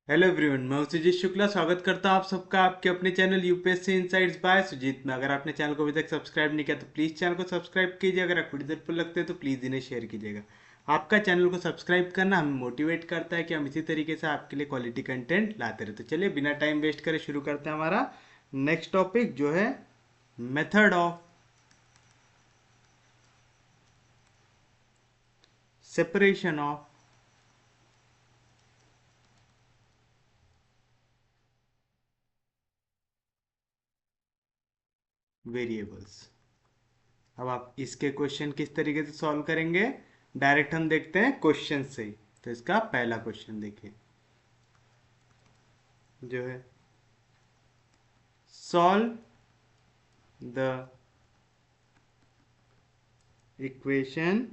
Hello everyone, मैं हूं सुजीत शुक्ला। स्वागत करता हूं आप सबका आपके अपने channel UPSC insights by Sujeet में। अगर आपने चैनल को अभी तक सब्सक्राइब नहीं किया तो प्लीज़ चैनल को सब्सक्राइब कीजिए। अगर आप वीडियो पर लगते हैं तो प्लीज़ इन्हें शेयर कीजिएगा। आपका चैनल को सब्सक्राइब करना हमें मोटिवेट करता है कि हम इसी तरीके से आपके लिए क्वालिटी कंटेंट लाते रहते। तो चलिए बिना टाइम वेस्ट करे शुरू करते हैं हमारा नेक्स्ट टॉपिक, जो है method of separation of variables. अब आप इसके क्वेश्चन किस तरीके से सॉल्व करेंगे, डायरेक्ट हम देखते हैं क्वेश्चन से ही। तो इसका पहला क्वेश्चन देखिए, जो है solve the equation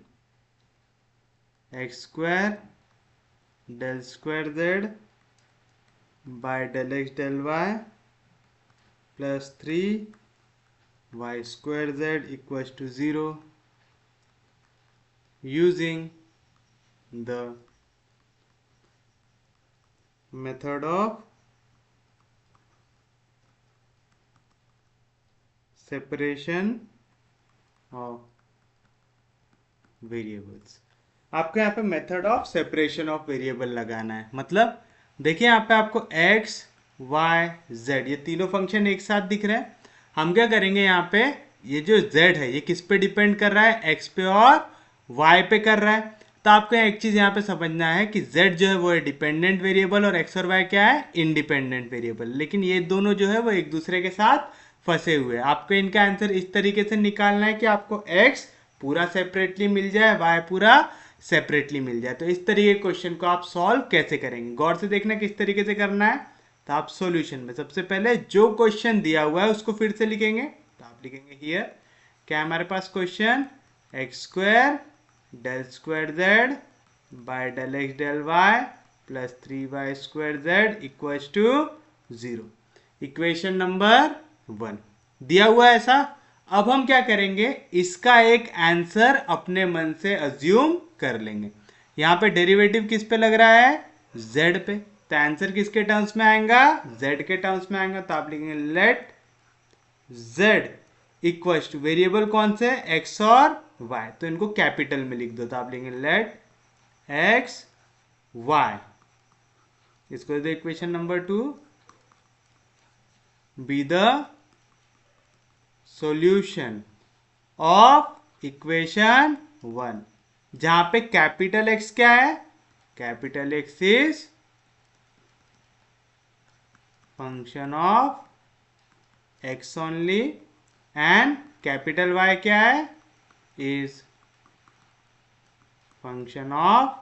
x square del square Z by del x del y plus 3 y square z equals to 0 using the method of separation of variables. आपको यहाँ पे method of separation of variable लगाना है। मतलब देखिए यहाँ पे आपको x y z ये तीनों फंक्शन एक साथ दिख रहे हैं। हम क्या करेंगे, यहाँ पे ये जो z है ये किस पे डिपेंड कर रहा है, x पे और y पे कर रहा है। तो आपको एक चीज यहाँ पे समझना है कि z जो है वो है डिपेंडेंट वेरिएबल और x और y क्या है, इंडिपेंडेंट वेरिएबल। लेकिन ये दोनों जो है वो एक दूसरे के साथ फंसे हुए हैं। आपको इनका आंसर इस तरीके से निकालना है कि आपको x पूरा सेपरेटली मिल जाए, y पूरा सेपरेटली मिल जाए। तो इस तरीके के क्वेश्चन को आप सॉल्व कैसे करेंगे, गौर से देखना किस तरीके से करना है। तो आप सॉल्यूशन में सबसे पहले जो क्वेश्चन दिया हुआ है उसको फिर से लिखेंगे। तो आप लिखेंगे हियर, क्या हमारे पास question, x square del square Z by del x del y plus 3y square z equals to 0। Equation number 1 दिया हुआ है ऐसा। अब हम क्या करेंगे, इसका एक आंसर अपने मन से अज्यूम कर लेंगे। यहां पे डेरिवेटिव किस पे लग रहा है, z पे। तो आंसर किसके टर्म्स में आएगा, z के टर्म्स में आएगा। तो आप लिखेंगे let z equals to, variable कौन से, x और y, तो इनको कैपिटल में लिख दो। तो आप लिखेंगे लेट x y, इसको दो equation number 2 be the solution of equation 1, जहां पे कैपिटल एक्स क्या है, capital x is function of x only and capital y क्या है, is function of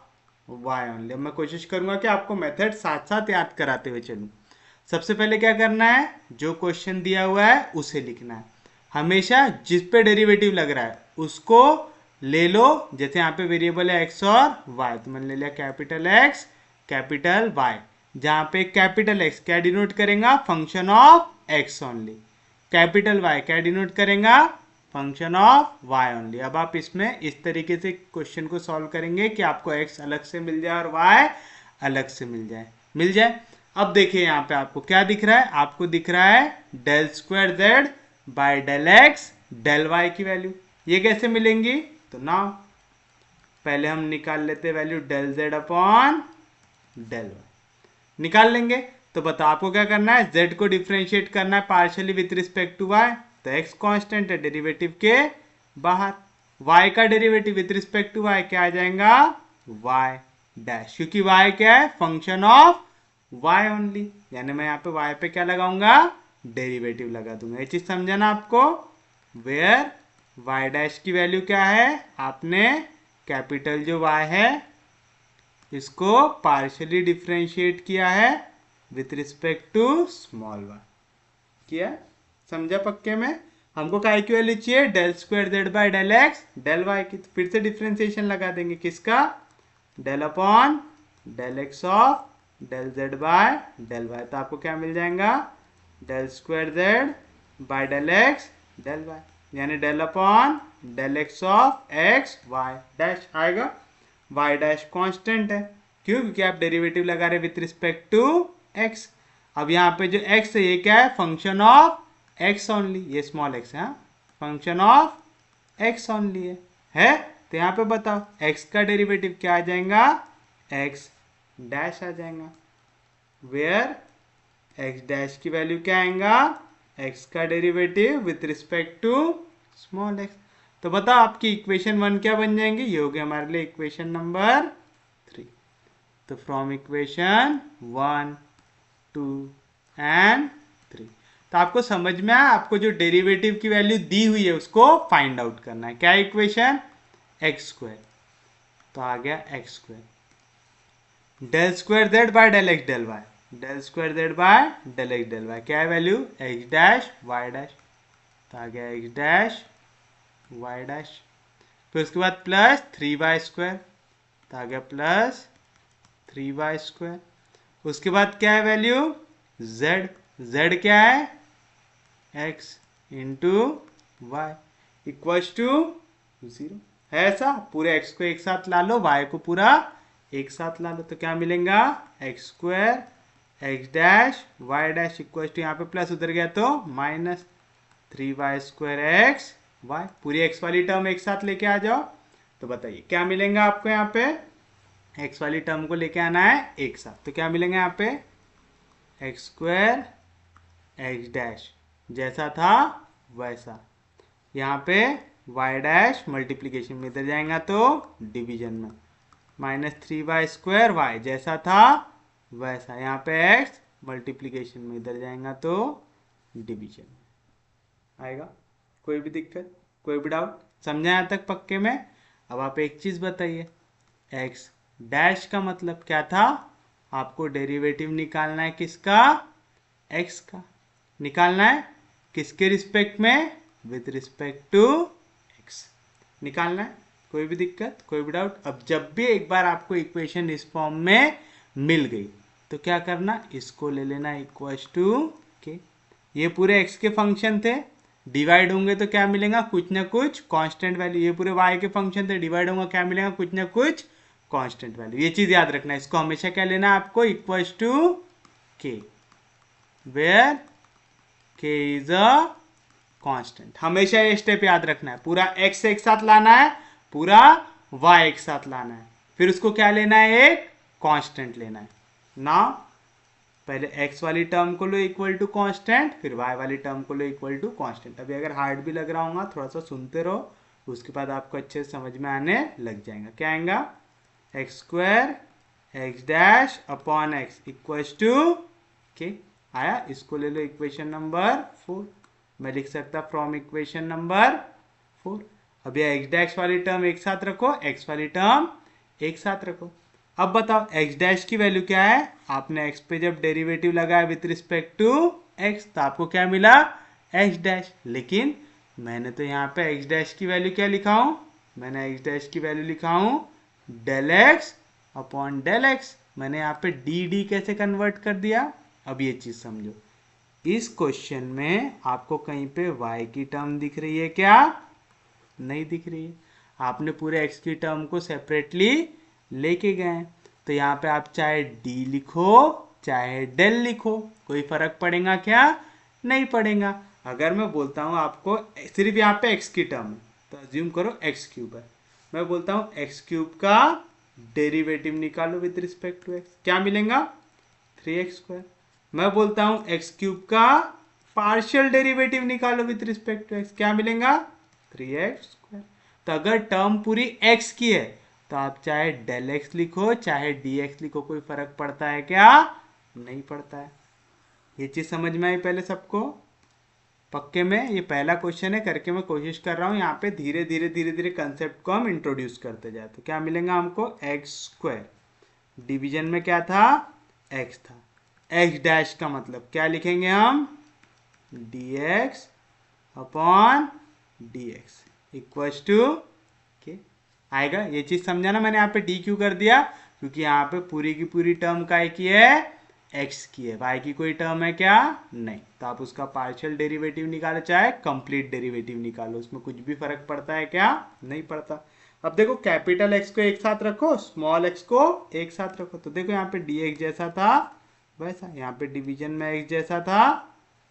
y only. अब मैं कोशिश करूंगा कि आपको मेथड साथ साथ याद कराते हुए चलूं। सबसे पहले क्या करना है, जो क्वेश्चन दिया हुआ है उसे लिखना है। हमेशा जिस पे डेरिवेटिव लग रहा है उसको ले लो। जैसे यहाँ पे वेरिएबल है एक्स और वाई, तो मैंने ले लिया कैपिटल एक्स कैपिटल वाई। जहाँ पे कैपिटल एक्स क्या डिनोट करेगा, function of x only. Capital y क्या डिनोट करेगा, फंक्शन ऑफ वाई ओनली। अब आप इसमें इस तरीके से क्वेश्चन को सॉल्व करेंगे कि आपको एक्स अलग से मिल जाए और वाई अलग से मिल जाए। अब देखिए यहाँ पे आपको क्या दिख रहा है, आपको दिख रहा है del square Z by del x del y की वैल्यू। ये कैसे मिलेंगी, तो ना पहले हम निकाल लेते value del z upon del y, निकाल लेंगे। तो बताओ आपको क्या करना है, z को डिफ्रेंशिएट करना है partially with respect to y। तो x कांस्टेंट है, डेरिवेटिव के बाहर। y का derivative with respect to y क्या आ जाएगा, y डैश, क्योंकि y क्या है, फंक्शन ऑफ y ओनली। यानी मैं यहाँ पे y पे क्या लगाऊंगा, डेरिवेटिव लगा दूंगा। ये चीज समझा ना आपको, वेयर y डैश की वैल्यू क्या है, आपने कैपिटल जो y है इसको पार्शियली डिफ्रेंशिएट किया है with respect to small y किया। समझा पक्के में। हमको काय की वैल्यू चाहिए, del square Z by del x del y की। तो फिर से डिफ्रेंशिएशन लगा देंगे किसका, del upon del x of del Z by del Y. तो आपको क्या मिल जाएगा, del square Z by del x del y, यानी del upon del x of x y dash आएगा। वाई डैश कांस्टेंट है, क्यों? क्योंकि आप डेरिवेटिव लगा रहे विथ रिस्पेक्ट टू एक्स। अब यहाँ पे जो एक्स है ये क्या है? फंक्शन ऑफ एक्स ओनली, ये स्मॉल एक्स है, फंक्शन ऑफ एक्स ओनली है। तो यहाँ पे बताओ एक्स का डेरिवेटिव क्या आ जाएगा? एक्स डैश आ जाएगा, वेयर एक्स डैश की वैल्यू क्या आएगा? एक्स का derivative with respect to small x. तो बताओ आपकी इक्वेशन 1 क्या बन जाएंगी? ये हो गया हमारे लिए इक्वेशन नंबर 3। तो फ्रॉम इक्वेशन 1, 2 एंड 3। तो आपको समझ में आया? आपको जो डेरिवेटिव की वैल्यू दी हुई है उसको फाइंड आउट करना है। क्या इक्वेशन? एक्स स्क्वायर, तो आ गया x square del square Z by del x del y, del square Z by del x del Y, क्या है value? X dash y dash, तो आ गया एक्स डैश वाई डैश। फिर उसके बाद प्लस 3y स्क्वायर, तो आ गया प्लस 3y स्क्वायर। उसके बाद क्या है वैल्यू? z, z क्या है? x into y equals to 0 है। ऐसा पूरे x को एक साथ ला लो, y को पूरा एक साथ ला लो, तो क्या मिलेगा? X square x dash y dash equals to, यहाँ पे प्लस उधर गया तो minus 3y square x y, पूरी x वाली टर्म एक साथ लेके आ जाओ। तो बताइए क्या मिलेगा आपको? यहाँ पे x वाली टर्म को लेके आना है एक साथ, तो क्या मिलेगा यहाँ पे? एक्स स्क्वायर एक्स डैश जैसा था वैसा, यहाँ पे y डैश मल्टीप्लीकेशन में इधर जाएगा तो डिवीजन में, माइनस 3y स्क्वायर वाई जैसा था वैसा, यहाँ पे x मल्टीप्लीकेशन में इधर जाएगा तो डिवीजन में आएगा। कोई भी दिक्कत, कोई भी डाउट? समझा यहाँ तक पक्के में? अब आप एक चीज बताइए, x डैश का मतलब क्या था? आपको डेरिवेटिव निकालना है किसका? x का। निकालना है किसके रिस्पेक्ट में? विथ रिस्पेक्ट टू x निकालना है। कोई भी दिक्कत, कोई भी डाउट? अब जब भी एक बार आपको इक्वेशन इस फॉर्म में मिल गई तो क्या करना? इसको ले लेना इक्वल्स टू के। ये पूरे x के फंक्शन थे, डिवाइड होंगे तो क्या मिलेगा? कुछ ना कुछ कांस्टेंट वैल्यू। ये पूरे y के फंक्शन थे, डिवाइड होंगे क्या मिलेगा? कुछ ना कुछ कांस्टेंट वैल्यू। ये चीज याद रखना है, इसको हमेशा क्या लेना है आपको? इक्वल्स टू के, वेयर के इज अ कांस्टेंट। हमेशा ये स्टेप याद रखना है। पूरा x एक साथ लाना है, पूरा y एक साथ लाना है, फिर उसको क्या लेना है? एक कांस्टेंट लेना है ना। पहले x वाली टर्म को लो इक्वल टू कांस्टेंट, फिर y वाली टर्म को लो इक्वल टू कांस्टेंट। अभी अगर हार्ड भी लग रहा होगा थोड़ा सा सुनते रहो, उसके बाद आपको अच्छे से समझ में आने लग जाएगा। क्या आएगा? X square x dash upon x equals to k आया। इसको ले लो इक्वेशन नंबर 4। मैं लिख सकता फ्रॉम इक्वेशन नंबर 4। अब ये एक्स डैश वाली टर्म एक साथ रखो, एक्स वाली टर्म एक साथ रखो। अब बताओ एक्स डैश की वैल्यू क्या है? आपने एक्स पे जब डेरिवेटिव लगाया विथ रिस्पेक्ट टू एक्स तो आपको क्या मिला? X dash. लेकिन मैंने तो यहाँ पे एक्स डैश की वैल्यू क्या लिखा हूं? मैंने एक्स डैश की वैल्यू लिखा हूं del x upon del x. मैंने यहाँ पे डी डी कैसे कन्वर्ट कर दिया? अब ये चीज समझो, इस क्वेश्चन में आपको कहीं पे y की टर्म दिख रही है क्या? नहीं दिख रही है। आपने पूरे x की टर्म को सेपरेटली लेके गए, तो यहाँ पे आप चाहे d लिखो चाहे डेल लिखो, कोई फर्क पड़ेगा क्या? नहीं पड़ेगा। अगर मैं बोलता हूँ आपको सिर्फ यहाँ पे x की टर्म है तो अज्यूम करो x क्यूब है, मैं बोलता हूँ x क्यूब का डेरिवेटिव निकालो विद रिस्पेक्ट टू x, क्या मिलेगा? 3x square. मैं बोलता हूँ x क्यूब का पार्शियल डेरिवेटिव निकालो विद रिस्पेक्ट टू x, क्या मिलेगा? 3x square. तो अगर टर्म पूरी x की है तो आप चाहे डेल x लिखो चाहे dx लिखो, कोई फर्क पड़ता है क्या? नहीं पड़ता है। ये चीज समझ में आई पहले सबको? पक्के में? ये पहला क्वेश्चन है, करके मैं कोशिश कर रहा हूँ यहाँ पे धीरे धीरे धीरे धीरे कंसेप्ट को हम इंट्रोड्यूस करते जाए। तो क्या मिलेगा हमको? एक्स स्क्वायर, डिवीजन में क्या था? x था। x डैश का मतलब क्या लिखेंगे हम? dx upon dx equals to k आएगा। ये चीज समझा ना? मैंने यहाँ पे d क्यों कर दिया? क्योंकि यहाँ पे पूरी की पूरी टर्म काय की है? x की है। y की कोई टर्म है क्या? नहीं। तो आप उसका पार्शियल डेरिवेटिव निकालो चाहे कंप्लीट डेरिवेटिव निकालो, उसमें कुछ भी फर्क पड़ता है क्या? नहीं पड़ता। अब देखो कैपिटल एक्स को एक साथ रखो, स्मॉल एक्स को एक साथ रखो, तो देखो यहाँ पे डी एक्स जैसा था वैसा, यहाँ पे डिवीजन में एक्स जैसा था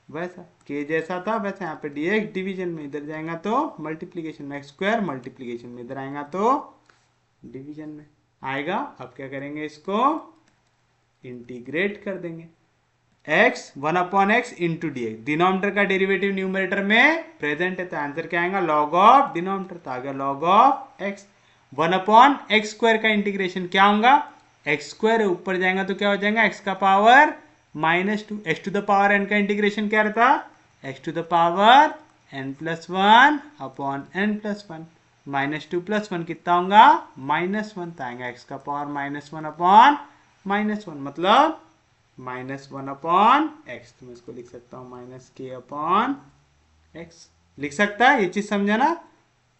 वैसा, के जैसा था वैसा, यहाँ पे डी एक्स डिवीजन में इधर जाएगा तो मल्टीप्लीकेशन में, एक्स स्क्वायर मल्टीप्लीकेशन में इधर आएगा तो डिवीजन में आएगा। अब क्या करेंगे, इसको इंटीग्रेट कर देंगे। x 1/x into D x, denominator का डेरिवेटिव न्यूमरेटर में प्रेजेंट है तो आंसर क्या आएगा, लॉग ऑफ डिनोमिनेटर, तो आ गया log of x। 1/x square का इंटीग्रेशन क्या होगा, एक्स स्क्वायर ऊपर जाएगा तो क्या हो जाएगा, x का power -2, x to the power n का इंटीग्रेशन क्या रहता, x to the power n+1 upon n+1, -2 + 1 कितना होगा, -1, तो आएगा x का पावर -1 अपॉन -1, मतलब -1/x। तो मैं इसको लिख सकता हूँ -k/x, लिख सकता है, ये चीज समझा ना,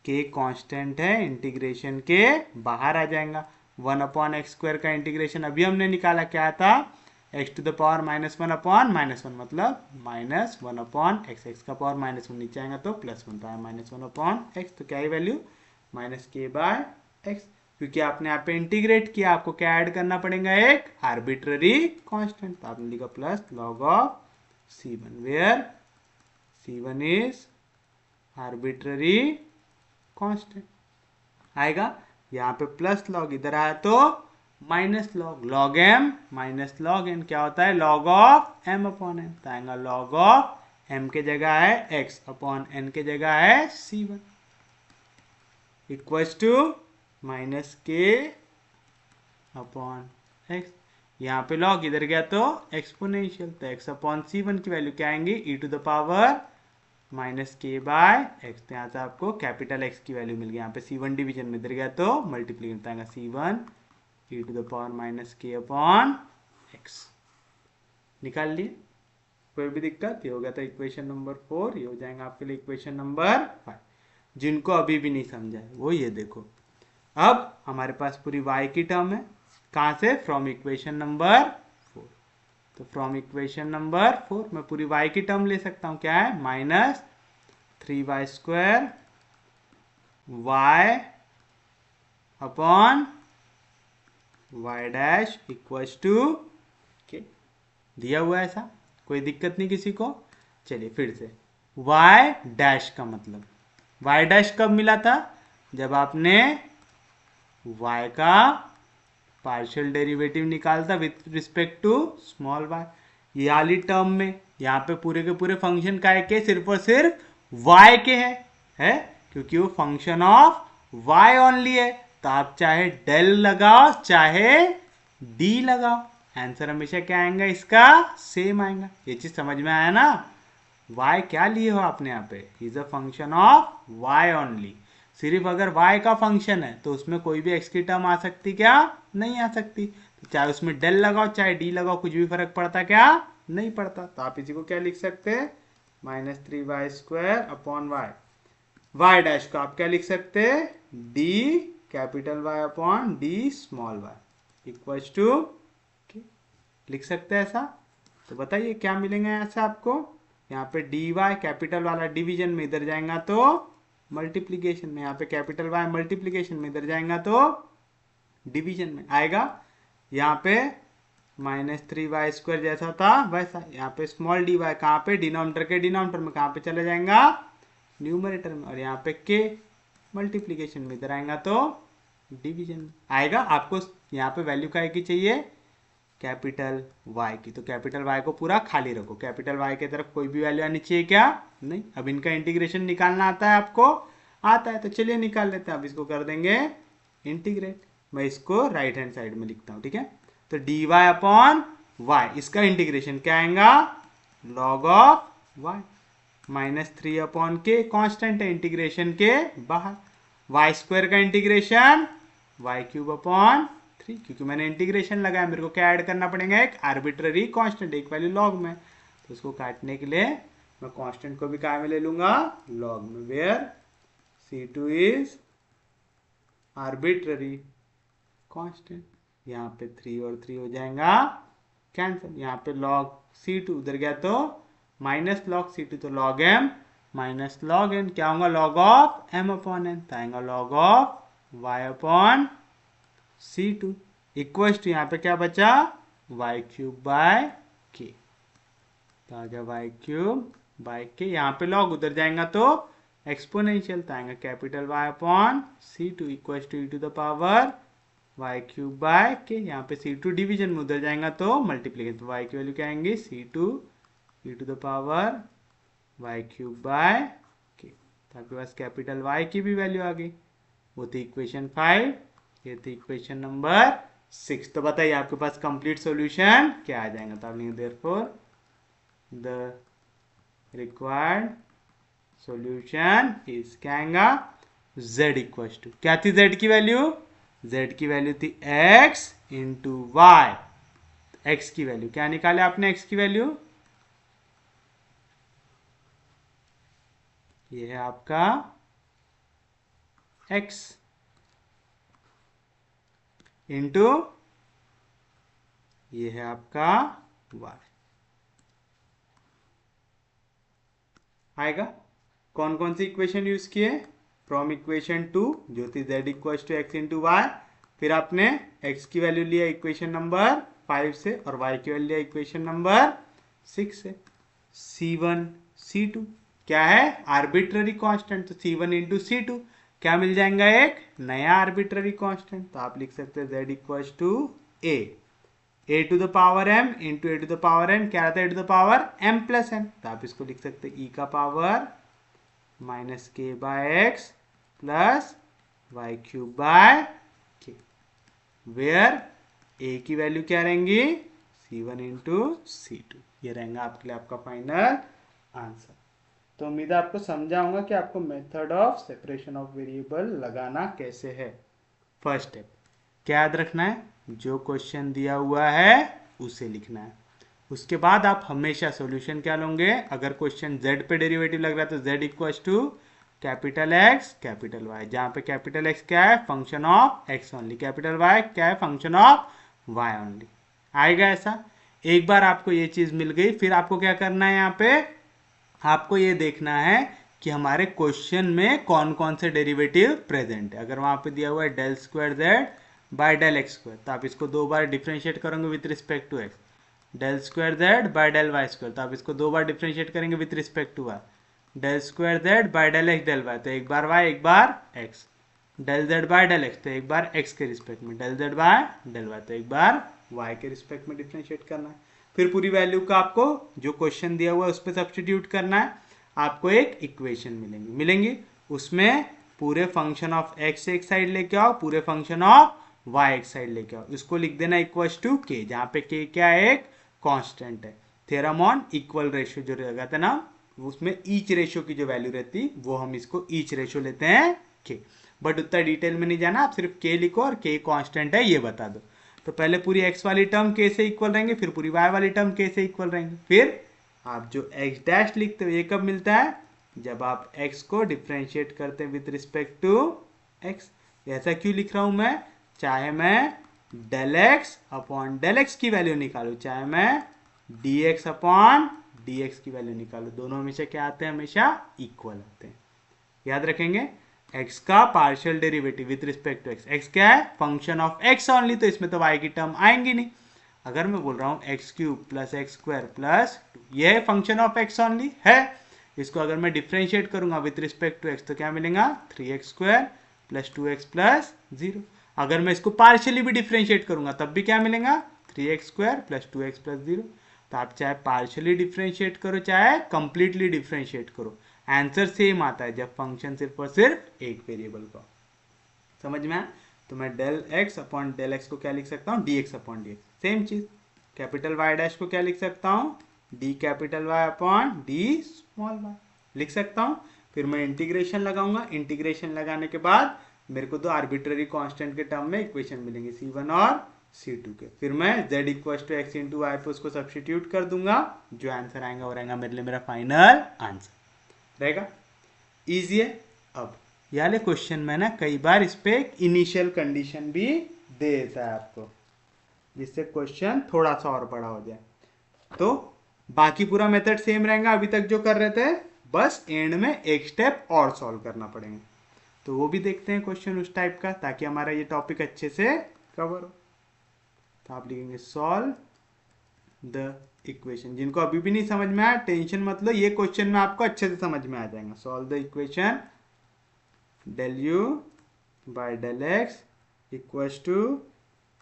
k कांस्टेंट है, इंटीग्रेशन के बाहर आ जाएगा। 1/x स्क्वायर का इंटीग्रेशन अभी हमने निकाला क्या था, x to the power -1 upon -1, मतलब -1/x, x का पावर -1 नीचे आएगा तो +1, तो आया -1/x, तो क्या है वैल्यू, -k/x, क्योंकि आपने यहाँ पे इंटीग्रेट किया, आपको क्या ऐड करना पड़ेगा, एक आर्बिट्ररी कांस्टेंट, तो आपने लिखा plus log of c1, where c1 is arbitrary constant आएगा। यहाँ पे प्लस लॉग, इधर आया तो minus log, log m minus log n क्या होता है, log of m upon n, तो आएगा लॉग ऑफ m के जगह है x अपॉन n के जगह है c1 इक्वल्स टू -k/x। यहाँ पे लॉग इधर गया तो एक्सपोनेंशियल, तो x अपॉन c1 की वैल्यू क्या आएंगी, e to the power -k/x, तो यहाँ से आपको कैपिटल x की वैल्यू मिल गई। यहाँ पे c1 डिवीजन में इधर गया तो मल्टीप्लीकेशन आएगा c1 e to the power -k/x। निकाल लिए, कोई भी दिक्कत, ये हो गया था इक्वेशन नंबर 4, ये हो जाएगा आपके लिए इक्वेशन नंबर 5। जिनको अभी भी नहीं समझा है वो ये देखो, अब हमारे पास पूरी y की टर्म है, कहां से, फ्रॉम इक्वेशन नंबर 4, तो फ्रॉम इक्वेशन नंबर 4 मैं पूरी y की टर्म ले सकता हूं, क्या है, -3y² y upon y dash equals to k, दिया हुआ है ऐसा, कोई दिक्कत नहीं किसी को। चलिए फिर से, y डैश का मतलब, y डैश कब मिला था, जब आपने y का पार्शियल डेरिवेटिव निकालता with respect to small y, ये वाली टर्म में। यहाँ पे पूरे के पूरे फंक्शन का है के, सिर्फ और सिर्फ y के है क्योंकि वो फंक्शन ऑफ y ओनली है, तो आप चाहे डेल लगाओ चाहे d लगाओ, आंसर हमेशा क्या आएगा, इसका सेम आएगा। ये चीज समझ में आया ना, y क्या लिए हो आपने यहाँ पे, is a function of y only, सिर्फ अगर y का फंक्शन है तो उसमें कोई भी x की टर्म आ सकती क्या, नहीं आ सकती, तो चाहे उसमें डेल लगाओ चाहे d लगाओ कुछ भी फर्क पड़ता क्या, नहीं पड़ता। तो आप इसी को क्या लिख सकते हैं, -3y² upon y, y dash को आप क्या लिख सकते हैं, d capital Y upon d small y equals to, लिख सकते हैं ऐसा। तो बताइए क्या मिलेगा यहाँ से आपको, यहाँ पे dy कैपिटल वाला डिवीजन में इधर जाएगा तो मल्टीप्लीकेशन में, यहाँ पे कैपिटल Y मल्टीप्लीकेशन में इधर जाएगा तो डिवीजन में आएगा। यहाँ पे -3y² जैसा था वैसा, यहाँ पे स्मॉल dy कहाँ पे, डिनोमिनेटर के डिनोमिनेटर में, कहाँ पे चले जाएगा, न्यूमरेटर में, और यहाँ पे k मल्टीप्लीकेशन में इधर आएगा तो डिवीजन में आएगा। आपको यहाँ पे वैल्यू क्या की चाहिए, कैपिटल Y की, तो कैपिटल Y को पूरा खाली रखो, कैपिटल Y की तरफ कोई भी वैल्यू आनी चाहिए क्या, नहीं। अब इनका इंटीग्रेशन निकालना आता है आपको, आता है तो चलिए निकाल लेते हैं। अब इसको कर देंगे इंटीग्रेट, मैं इसको राइट हैंड साइड में लिखता हूँ, ठीक है। तो dy अपॉन y, इसका इंटीग्रेशन क्या आएगा, log of y, -3/k constant है इंटीग्रेशन के बाहर, y² का इंटीग्रेशन y³ अपॉन 3, क्योंकि मैंने इंटीग्रेशन लगाया, मेरे को क्या ऐड करना पड़ेगा, एक आर्बिट्ररी कांस्टेंट, एक वैल्यू लॉग में, तो उसको काटने के लिए मैं कांस्टेंट को भी काय में ले लूंगा, लॉग में, where c2 is arbitrary constant. यहाँ पे 3 और 3 हो जाएगा कैंसिल, यहाँ पे लॉग c2 उधर गया तो माइनस लॉग c2, तो log m minus log n क्या होगा, log of m upon n, तो आएगा log of y upon C2 equal to यहाँ पे क्या बचा वाई क्यूब बाय के, तो आ गया वाई क्यूब बाय के, यहाँ पे लॉग उधर जाएगा तो एक्सपोनेंशियल, तो आएगा capital Y upon C2 equal to e to the power y cube by k, यहाँ पे C2 डिवीजन में उधर जाएगा तो मल्टीप्लीकेशन, तो वाई की वैल्यू क्या आएंगी C2 e to the power y cube by k, तो आपके पास कैपिटल वाई की भी वैल्यू आ गई। वो थी इक्वेशन 5, ये थी इक्वेशन नंबर 6। तो बताइए आपके पास कंप्लीट सॉल्यूशन क्या आ जाएगा, तो आप लिखेंगे therefore the required solution is क्या आएगा z इक्वल टू, क्या थी z की वैल्यू, z की वैल्यू थी x इंटू वाई, x की वैल्यू क्या निकाले आपने, x की वैल्यू ये है आपका x इंटू ये है आपका y आएगा। कौन कौन सी इक्वेशन यूज किए, फ्रॉम इक्वेशन 2 जो थी z equal to x into y, फिर आपने x की वैल्यू लिया इक्वेशन नंबर 5 से और y की वैल्यू लिया इक्वेशन नंबर 6 से। C1 C2 क्या है आर्बिट्ररी कांस्टेंट, तो C1 इंटू C2 क्या मिल जाएगा एक नया आर्बिट्ररी कांस्टेंट, तो आप लिख सकते हैं z equal to a to the power m into a to the power n, क्या रहता है a to the power m plus n, तो आप इसको लिख सकते हैं e का power minus k by x plus y cube by k, where a की वैल्यू क्या रहेंगी C1 इंटू C2, ये रहेगा आपके लिए आपका फाइनल आंसर। तो उम्मीद है आपको समझा होगा कि आपको method of separation of variable लगाना कैसे है। फर्स्ट स्टेप क्या याद रखना है, जो क्वेश्चन दिया हुआ है उसे लिखना है। उसके बाद आप हमेशा सॉल्यूशन क्या लोगे, अगर क्वेश्चन z पे डेरिवेटिव लग रहा है तो z equal to capital x capital y, जहां पे कैपिटल x क्या है function of x only, capital y क्या है फंक्शन ऑफ y ओनली, आएगा ऐसा। एक बार आपको ये चीज मिल गई, फिर आपको क्या करना है, यहाँ पे आपको ये देखना है कि हमारे क्वेश्चन में कौन कौन से डेरिवेटिव प्रेजेंट है। अगर वहां पे दिया हुआ है del square Z by del x square, तो आप इसको दो बार डिफ्रेंशिएट करोगे with respect to X, del square Z by del Y square, तो आप इसको दो बार डिफ्रेंशिएट करेंगे with respect to Y, del square Z by del x del Y, तो एक बार वाई एक बार X, del Z by del X, तो एक बार एक्स के रिस्पेक्ट में, del Z by del Y, तो एक बार वाई के रिस्पेक्ट में डिफ्रेंशिएट करना है। फिर पूरी वैल्यू का आपको जो क्वेश्चन दिया हुआ है उस पर सब्स्टिट्यूट करना है, आपको एक इक्वेशन मिलेंगी उसमें पूरे फंक्शन ऑफ एक्स एक साइड लेके आओ, पूरे फंक्शन ऑफ वाई एक साइड लेके आओ, इसको लिख देना इक्वल टू के, जहाँ पे के क्या है एक कांस्टेंट है। थ्योरम ऑन इक्वल रेशियो जो रहता है ना, उसमें ईच रेशियो की जो वैल्यू रहती वो हम इसको ईच रेशियो लेते हैं के, बट उतना डिटेल में नहीं जाना, आप सिर्फ के लिखो और के कांस्टेंट है ये बता दो। तो पहले पूरी x वाली टर्म k से इक्वल रहेंगे, फिर पूरी y वाली टर्म k से इक्वल रहेंगे, फिर आप जो x डैश लिखते हो ये कब मिलता है, जब आप x को डिफरेंशिएट करते हैं विद रिस्पेक्ट टू x। ऐसा क्यों लिख रहा हूं मैं, चाहे मैं del x upon del x की वैल्यू निकालू, चाहे मैं dx अपॉन dx की वैल्यू निकालू, दोनों हमेशा क्या आते हैं, हमेशा इक्वल आते हैं। याद रखेंगे x का partial derivative with respect to x, x क्या है फंक्शन ऑफ x ओनली, तो इसमें तो y की टर्म आएंगी नहीं। अगर मैं बोल रहा हूँ x cube plus x square plus 2, ये फंक्शन ऑफ x ओनली है, इसको अगर मैं डिफ्रेंशिएट करूंगा विद रिस्पेक्ट टू x तो क्या मिलेगा 3x square plus 2x plus 0। अगर मैं इसको पार्शियली भी डिफ्रेंशिएट करूंगा तब भी क्या मिलेगा 3x square plus 2x plus 0। तो आप चाहे पार्शियली डिफ्रेंशिएट करो चाहे कंप्लीटली डिफ्रेंशिएट करो, आंसर सेम आता है जब फंक्शन सिर्फ और सिर्फ एक वेरिएबल का। समझ में आया? तो मैं del x upon del x को क्या लिख सकता हूँ, d x upon d x. Same चीज कैपिटल वाई डैश को क्या लिख सकता हूँ, d capital Y upon d small y लिख सकता हूँ। फिर मैं इंटीग्रेशन लगाऊंगा, इंटीग्रेशन लगाने के बाद मेरे को दो आर्बिट्ररी कांस्टेंट के टर्म में इक्वेशन मिलेंगे C1 और C2 के। फिर मैं z equal to x into y पे उसको सब्स्टिट्यूट कर दूंगा, जो आंसर आएगा वो रहेगा मेरे लिए मेरा फाइनल आंसर रहेगा। इजी है। अब ये वाले क्वेश्चन में ना कई बार इस पे एक इनिशियल कंडीशन भी दे देता है आपको, जिससे क्वेश्चन थोड़ा सा और बड़ा हो जाए। तो बाकी पूरा मेथड सेम रहेगा अभी तक जो कर रहे थे, बस एंड में एक स्टेप और सॉल्व करना पड़ेगा। तो वो भी देखते हैं क्वेश्चन उस टाइप का, ताकि हमारा ये टॉपिक अच्छे से कवर हो। तो आप लिखेंगे सॉल्व द इक्वेशन। जिनको अभी भी नहीं समझ में आया टेंशन मत लो, ये क्वेश्चन में आपको अच्छे से समझ में आ जाएगा। Solve the equation del u by del x equals to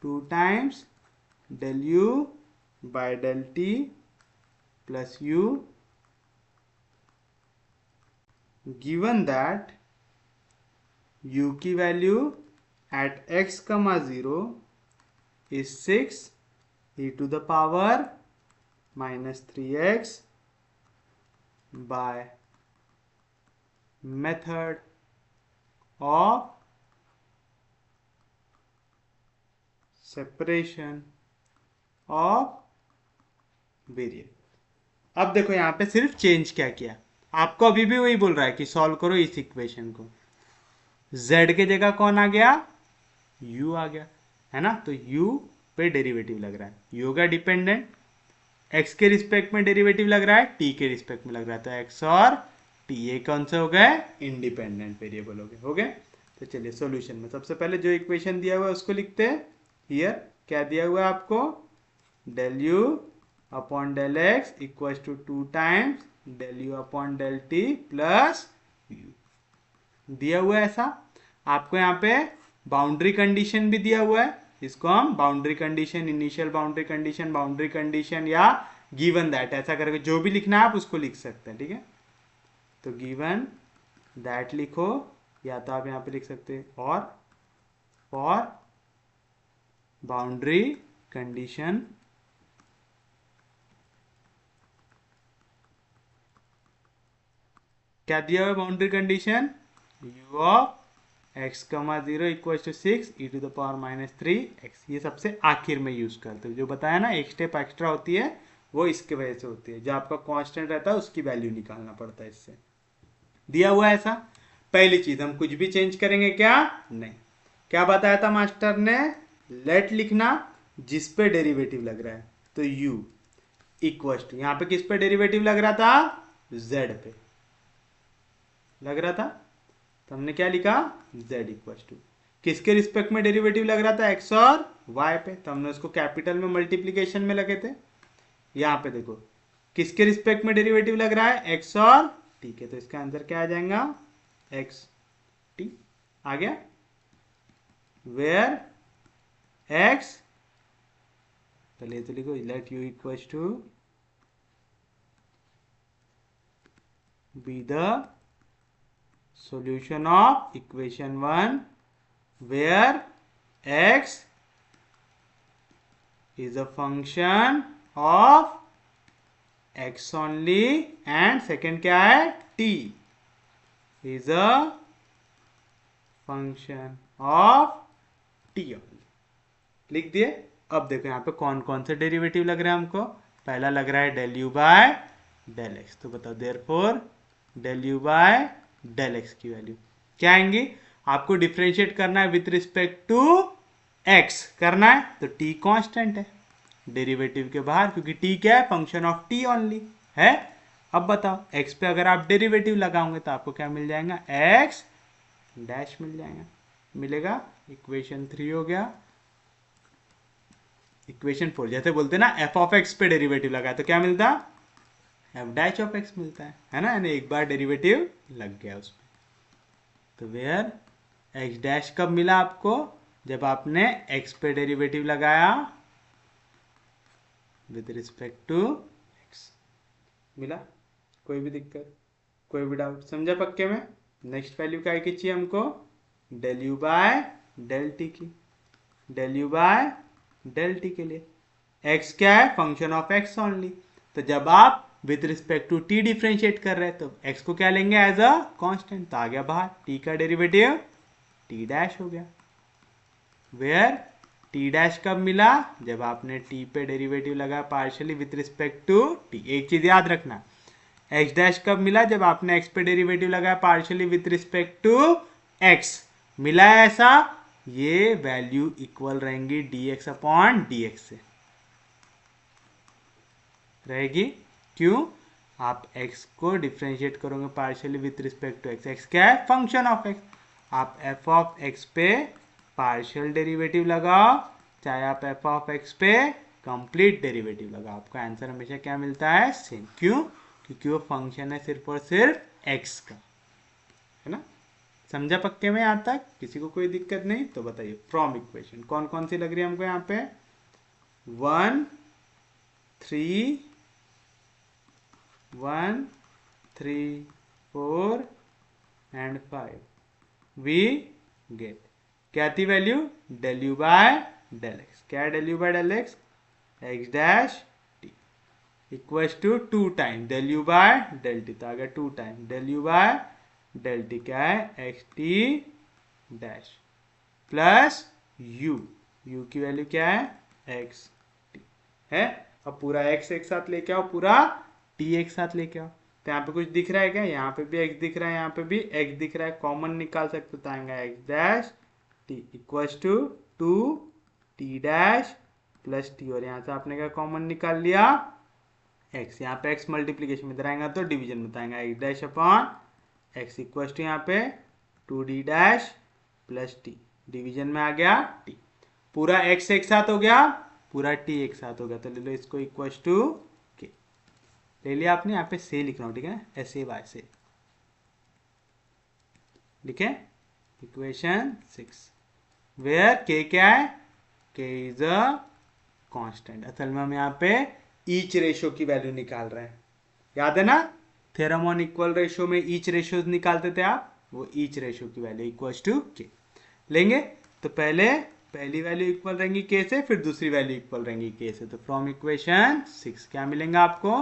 2 times del u by del t plus u, given that u की value at x, 0 is 6 e to the power minus 3x by method of separation of variable. अब देखो यहाँ पे सिर्फ change क्या किया, आपको अभी भी वही बोल रहा है कि सॉल्व करो इस इक्वेशन को। z के जगह कौन आ गया, u आ गया, है ना। तो u पे डेरिवेटिव लग रहा है, u होगा डिपेंडेंट, x के रिस्पेक्ट में डेरिवेटिव लग रहा है, t के रिस्पेक्ट में लग रहा है। तो x और t ये कौन से हो गए, इंडिपेंडेंट वेरिएबल हो गए। तो चलिए सॉल्यूशन में सबसे पहले जो इक्वेशन दिया हुआ है उसको लिखते हैं। हियर क्या दिया हुआ है आपको, del u upon del x equals to 2 times del u upon del t plus u दिया हुआ है। ऐसा आपको यहाँ पे बाउंड्री कंडीशन भी दिया हुआ है, इसको हम boundary condition, initial boundary condition या गिवन दैट, ऐसा करके जो भी लिखना है आप उसको लिख सकते हैं, ठीक है। तो गिवन दैट लिखो, या तो आप यहाँ पे लिख सकते हैं और फॉर बाउंड्री कंडीशन क्या दिया हुआ है, boundary condition u of x, 0 equal to 6 e to the power minus 3x। ये सबसे आखिर में यूज करते हैं, जो बताया ना एक स्टेप एक्स्ट्रा होती है वो इसके वजह से होती है, जो आपका कांस्टेंट रहता है उसकी वैल्यू निकालना पड़ता है। इससे दिया हुआ है ऐसा। पहली चीज हम कुछ भी चेंज करेंगे क्या, नहीं। क्या बताया था मास्टर ने, लेट लिखना जिस पे डेरिवेटिव लग रहा है। तो u इक्वल टू, यहां पे किस पे डेरिवेटिव लग रहा था, z पे लग रहा था, तो हमने क्या लिखा, z इक्वल टू किसके रिस्पेक्ट में डेरिवेटिव लग रहा था, x और y पे, तो हमने उसको कैपिटल में मल्टीप्लीकेशन में लगे थे। यहाँ पे देखो किसके रिस्पेक्ट में डेरिवेटिव लग रहा है, x और t के, तो इसका आंसर क्या आ जाएगा, x t आ गया। वेयर x, पहले तो लिखो let u equal to be the solution of equation 1 where x is a function of x only and second क्या है, t is a function of t only। लिख दिए। अब देखो यहाँ पे कौन कौन से डेरिवेटिव लग रहे हैं हमको। पहला लग रहा है del u by del x, तो बताओ therefore del u by del x की वैल्यू क्या आएंगी, आपको डिफ्रेंशिएट करना है विथ रिस्पेक्ट टू एक्स करना है, तो टी कांस्टेंट है डेरिवेटिव के बाहर, क्योंकि टी क्या है, फंक्शन ऑफ टी ओनली है। अब बताओ एक्स पे अगर आप डेरिवेटिव लगाओगे तो आपको क्या मिल जाएगा, एक्स डैश मिल जाएगा, मिलेगा। इक्वेशन 3 हो गया। इक्वेशन 4 जैसे बोलते ना एफ ऑफ एक्स पे डेरिवेटिव लगाए तो क्या मिलता, एफ डैश ऑफ एक्स मिलता है ना, यानी एक बार डेरिवेटिव लग गया उसमें। तो वेयर एक्स डैश कब मिला आपको, जब आपने एक्स पे डेरिवेटिव लगाया विद रिस्पेक्ट टू एक्स, मिला। कोई भी दिक्कत, कोई भी डाउट, समझा पक्के में। नेक्स्ट वैल्यू क्या की चाहिए हमको, del you by del t की, del you by del t के लिए एक्स क्या है, फंक्शन ऑफ एक्स ओनली, तो जब आप with respect to t differentiate कर रहे हैं तो x को क्या लेंगे, एज अ कांस्टेंट, तो आ गया बाहर t का डेरिवेटिव t डैश हो गया। वेयर t डैश कब मिला, जब आपने t पे डेरिवेटिव लगाया partially with respect to t। एक चीज याद रखना, x डैश कब मिला, जब आपने x पे डेरिवेटिव लगाया partially with respect to x। मिला है ऐसा, ये वैल्यू इक्वल रहेंगी dx अपॉन dx से रहेगी। क्यों, आप x को डिफ्रेंशिएट करोगे partially with respect to x, x क्या है, फंक्शन ऑफ x, आप एफ ऑफ एक्स पे पार्शियल डेरिवेटिव लगाओ, चाहे आप एफ ऑफ एक्स पे कंप्लीट डेरिवेटिव लगाओ, आपका आंसर हमेशा क्या मिलता है? सेम। क्यों? क्योंकि वो फंक्शन है सिर्फ और सिर्फ एक्स का, है ना। समझा पक्के में? यहाँ तक किसी को कोई दिक्कत नहीं? तो बताइए फ्रॉम इक्वेशन कौन कौन सी लग रही है हमको यहाँ पे? 1 3 1 3 4 एंड 5 वी गेट क्या थी value? Del you by del x. क्या है del you by del x? X dash t equals to 2 time del you by del t, तो आ गया 2 time del you by del t. क्या है? X t dash plus u, u की value क्या है? एक्स टी है। अब पूरा एक्स एक साथ लेके आओ, पूरा टी एक साथ लेके आओ। तो यहाँ पे कुछ दिख रहा है क्या? यहाँ पे भी एक्स दिख रहा है, यहाँ पे भी एक्स दिख रहा है, कॉमन निकाल सकते तो आएगा x dash t equals to 2 t dash plus t, और यहाँ से आपने क्या कॉमन निकाल लिया? एक्स। यहाँ पे एक्स मल्टीप्लीकेशन में इधर आएगा तो डिवीजन में आएगा x dash upon x equals to यहाँ पे 2d dash plus T, division में आ गया टी। पूरा एक्स एक साथ हो गया, पूरा टी एक साथ हो गया, तो ले लो इसको इक्वल्स टू के। ले लिया आपने, यहाँ पे से लिखना हो, ठीक है, ऐसे बाय से लिखे। इक्वेशन 6 वेयर के क्या है? के इज अ कांस्टेंट। असल में हम यहाँ पे ईच रेशो की वैल्यू निकाल रहे हैं, याद है ना? थ्योरम ऑन इक्वल रेशो में ईच रेशो निकालते थे आप, वो ईच रेशो की वैल्यू इक्वल्स टू के लेंगे। तो पहली वैल्यू इक्वल रहेंगी के से, फिर दूसरी वैल्यू इक्वल रहेंगी के से। तो फ्रॉम इक्वेशन 6 क्या मिलेगा आपको?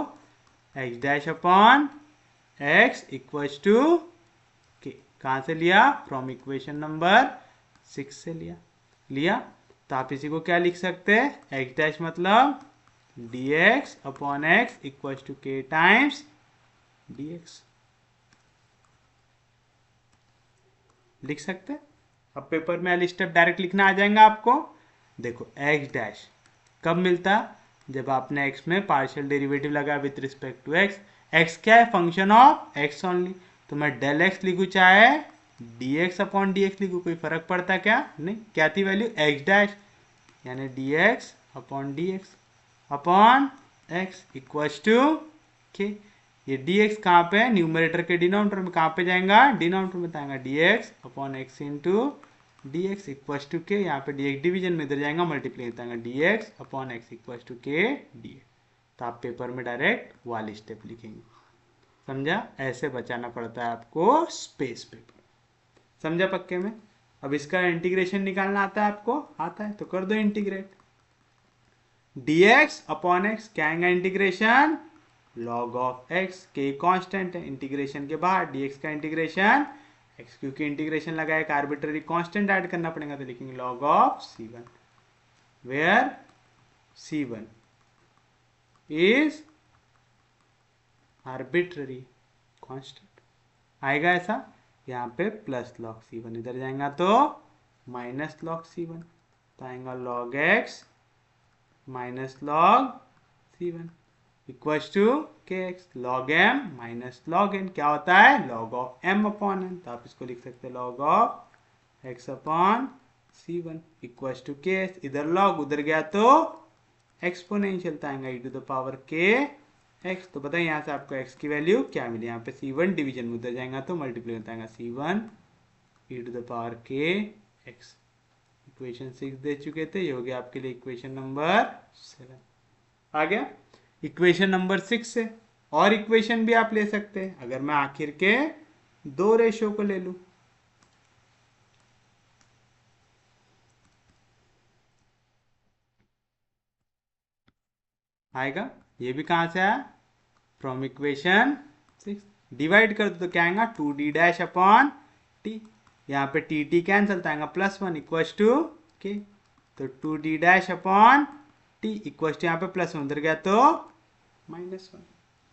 X dash upon x equals to k. कहाँ से लिया? फ्रॉम इक्वेशन नंबर 6 से लिया। तो आप इसी को क्या लिख सकते हैं? एक्स डैश मतलब dx upon x equals to k times dx लिख सकते हैं। अब पेपर में वाली स्टेप डायरेक्ट लिखना आ जाएगा आपको। देखो एक्स डैश कब मिलता? जब आपने x में पार्शियल डेरिवेटिव लगाया with respect to x। x क्या है? Function of x only. तो मैं डेल एक्स लिखूँ चाहे dx अपॉन dx लिखूँ, कोई फर्क पड़ता क्या? नहीं। क्या थी वैल्यू? x डैश, यानी dx upon dx upon x equals to k. ये dx कहाँ पे है? न्यूमरेटर के डिनोमिनेटर में। कहाँ पे जाएगा? डिनोमिनेटर में जाएगा dx upon x into dx equals to k. यहाँ पे dx डिवीजन में इधर जाएगा मल्टीप्लाई में जाएगा dx upon x equals to k dx। तो आप पेपर में डायरेक्ट वाली स्टेप लिखेंगे। समझा? ऐसे बचाना पड़ता है आपको स्पेस पेपर। समझा पक्के में? अब इसका इंटीग्रेशन निकालना आता है आपको? आता है, तो कर दो इंटीग्रेट। dx अपॉन एक्स क्या आएगा? इंटीग्रेशन log ऑफ x, के कांस्टेंट है, इंटीग्रेशन के बाहर dx का इंटीग्रेशन x, क्योंकि इंटीग्रेशन लगा एक आर्बिट्ररी कांस्टेंट ऐड करना पड़ेगा, तो लिखेंगे log of c1 where c1 is arbitrary constant. आएगा ऐसा, यहाँ पे प्लस log c1, इधर जाएगा तो माइनस log c1, तो आएगा log x minus log c1 equals to k x. Log m minus log n क्या होता है? Log of m upon n. तो आप इसको लिख सकते हैं log of x upon c1 equals to k x. इधर लॉग उधर गया तो एक्सपोनेंशियल आएगा e टू द पावर के एक्स। तो बताइए यहाँ से आपको x की वैल्यू क्या मिली? यहाँ पे c1 डिवीजन में उधर जाएगा तो मल्टीप्लाई होता है c1 e to the power के एक्स। इक्वेशन 6 दे चुके थे, ये हो गया आपके लिए इक्वेशन नंबर 7। आ गया इक्वेशन नंबर 6 से। और इक्वेशन भी आप ले सकते हैं, अगर मैं आखिर के दो रेशो को ले लूं। आएगा, ये भी कहां से आया? From equation 6। डिवाइड कर दो तो क्या आएगा? 2d डैश अपॉन टी, यहाँ पे टी टी कैंसल तो आएगा +1 इक्वल्स टू के। तो 2d dash upon t equals to यहाँ पे +1 उधर गया तो -1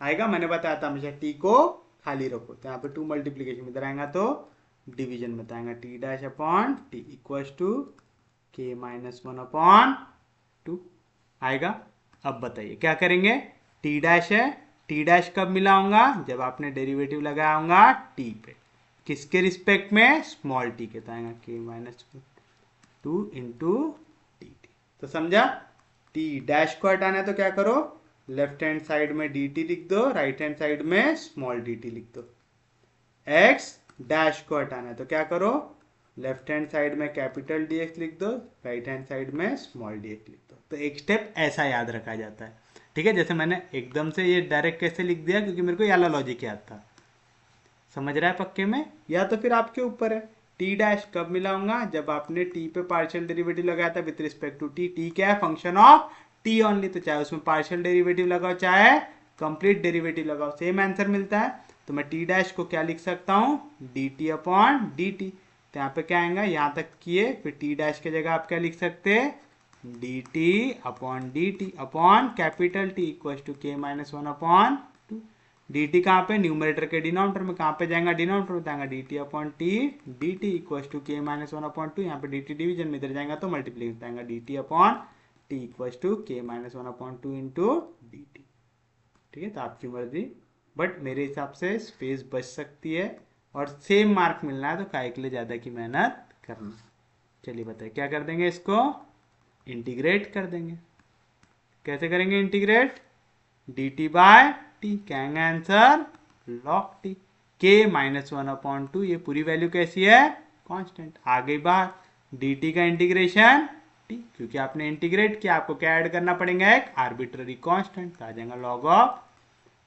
आएगा। मैंने बताया था हमेशा टी को खाली रखो, तो यहाँ पे 2 मल्टीप्लीकेशन इधर आएगा तो डिवीजन में आएगा t dash upon t equals to k -1 upon 2 आएगा। अब बताइए क्या करेंगे? टी डैश है, टी डैश कब मिला होगा? जब आपने डेरिवेटिव लगाया होगा टी पे। किसके रिस्पेक्ट में, स्मॉल टी के, तो आएगा के माइनस 2 इंटू डी टी। तो समझा, टी डैश को हटाना है तो क्या करो, लेफ्ट हैंड साइड में डी टी लिख दो, राइट हैंड साइड में स्मॉल डी टी लिख दो। एक्स डैश को हटाना है तो क्या करो, लेफ्ट हैंड साइड में कैपिटल डी एक्स लिख दो, राइट हैंड साइड में स्मॉल डी एक्स लिख दो। तो एक स्टेप ऐसा याद रखा जाता है, ठीक है। जैसे मैंने एकदम से ये डायरेक्ट कैसे लिख दिया, क्योंकि मेरे को याला लॉजिक याद था। समझ रहा है पक्के में, या तो फिर आपके ऊपर है। टी डैश कब मिलाऊंगा, जब आपने टी पे पार्शियल डेरिवेटिव लगाया था with respect to t. T क्या है, फंक्शन ऑफ टी ओनली, तो चाहे उसमें पार्शियल डेरिवेटिव लगाओ चाहे कंप्लीट डेरिवेटिव लगाओ, सेम आंसर मिलता है। तो मैं टी डैश को क्या लिख सकता हूँ, D t upon d T. तो यहाँ पे क्या आएगा, यहाँ तक किए, फिर टी डैश की जगह आप क्या लिख सकते हैं, d t upon d t upon capital T equal to k minus 1 upon 2। D t कहाँ पे, न्यूमरेटर के डिनोमिनेटर में, कहाँ पे जाएगा, डिनोमिनेटर में जाएगा, d t upon t, d t equal to k minus 1 upon 2। यहाँ पे डी टी डिवीजन में इधर जाएगा तो मल्टीप्लीकेशन जाएगा, d t upon t equal to k minus 1 upon 2 into d t. ठीक है, तो आपकी मर्जी, बट मेरे हिसाब से स्पेस बच सकती है और सेम मार्क मिलना है तो काय के लिए ज़्यादा की मेहनत करना। चलिए बताइए क्या कर देंगे, इसको इंटीग्रेट कर देंगे। कैसे करेंगे integrate, d t by t, क्या आएंगे answer, log t. K minus 1 upon 2, ये पूरी वैल्यू कैसी है, कांस्टेंट। आ गई बाहर डी टी का इंटीग्रेशन टी, क्योंकि आपने इंटीग्रेट किया, आपको क्या ऐड करना पड़ेगा, एक आर्बिट्ररी कांस्टेंट। आ जाएगा log of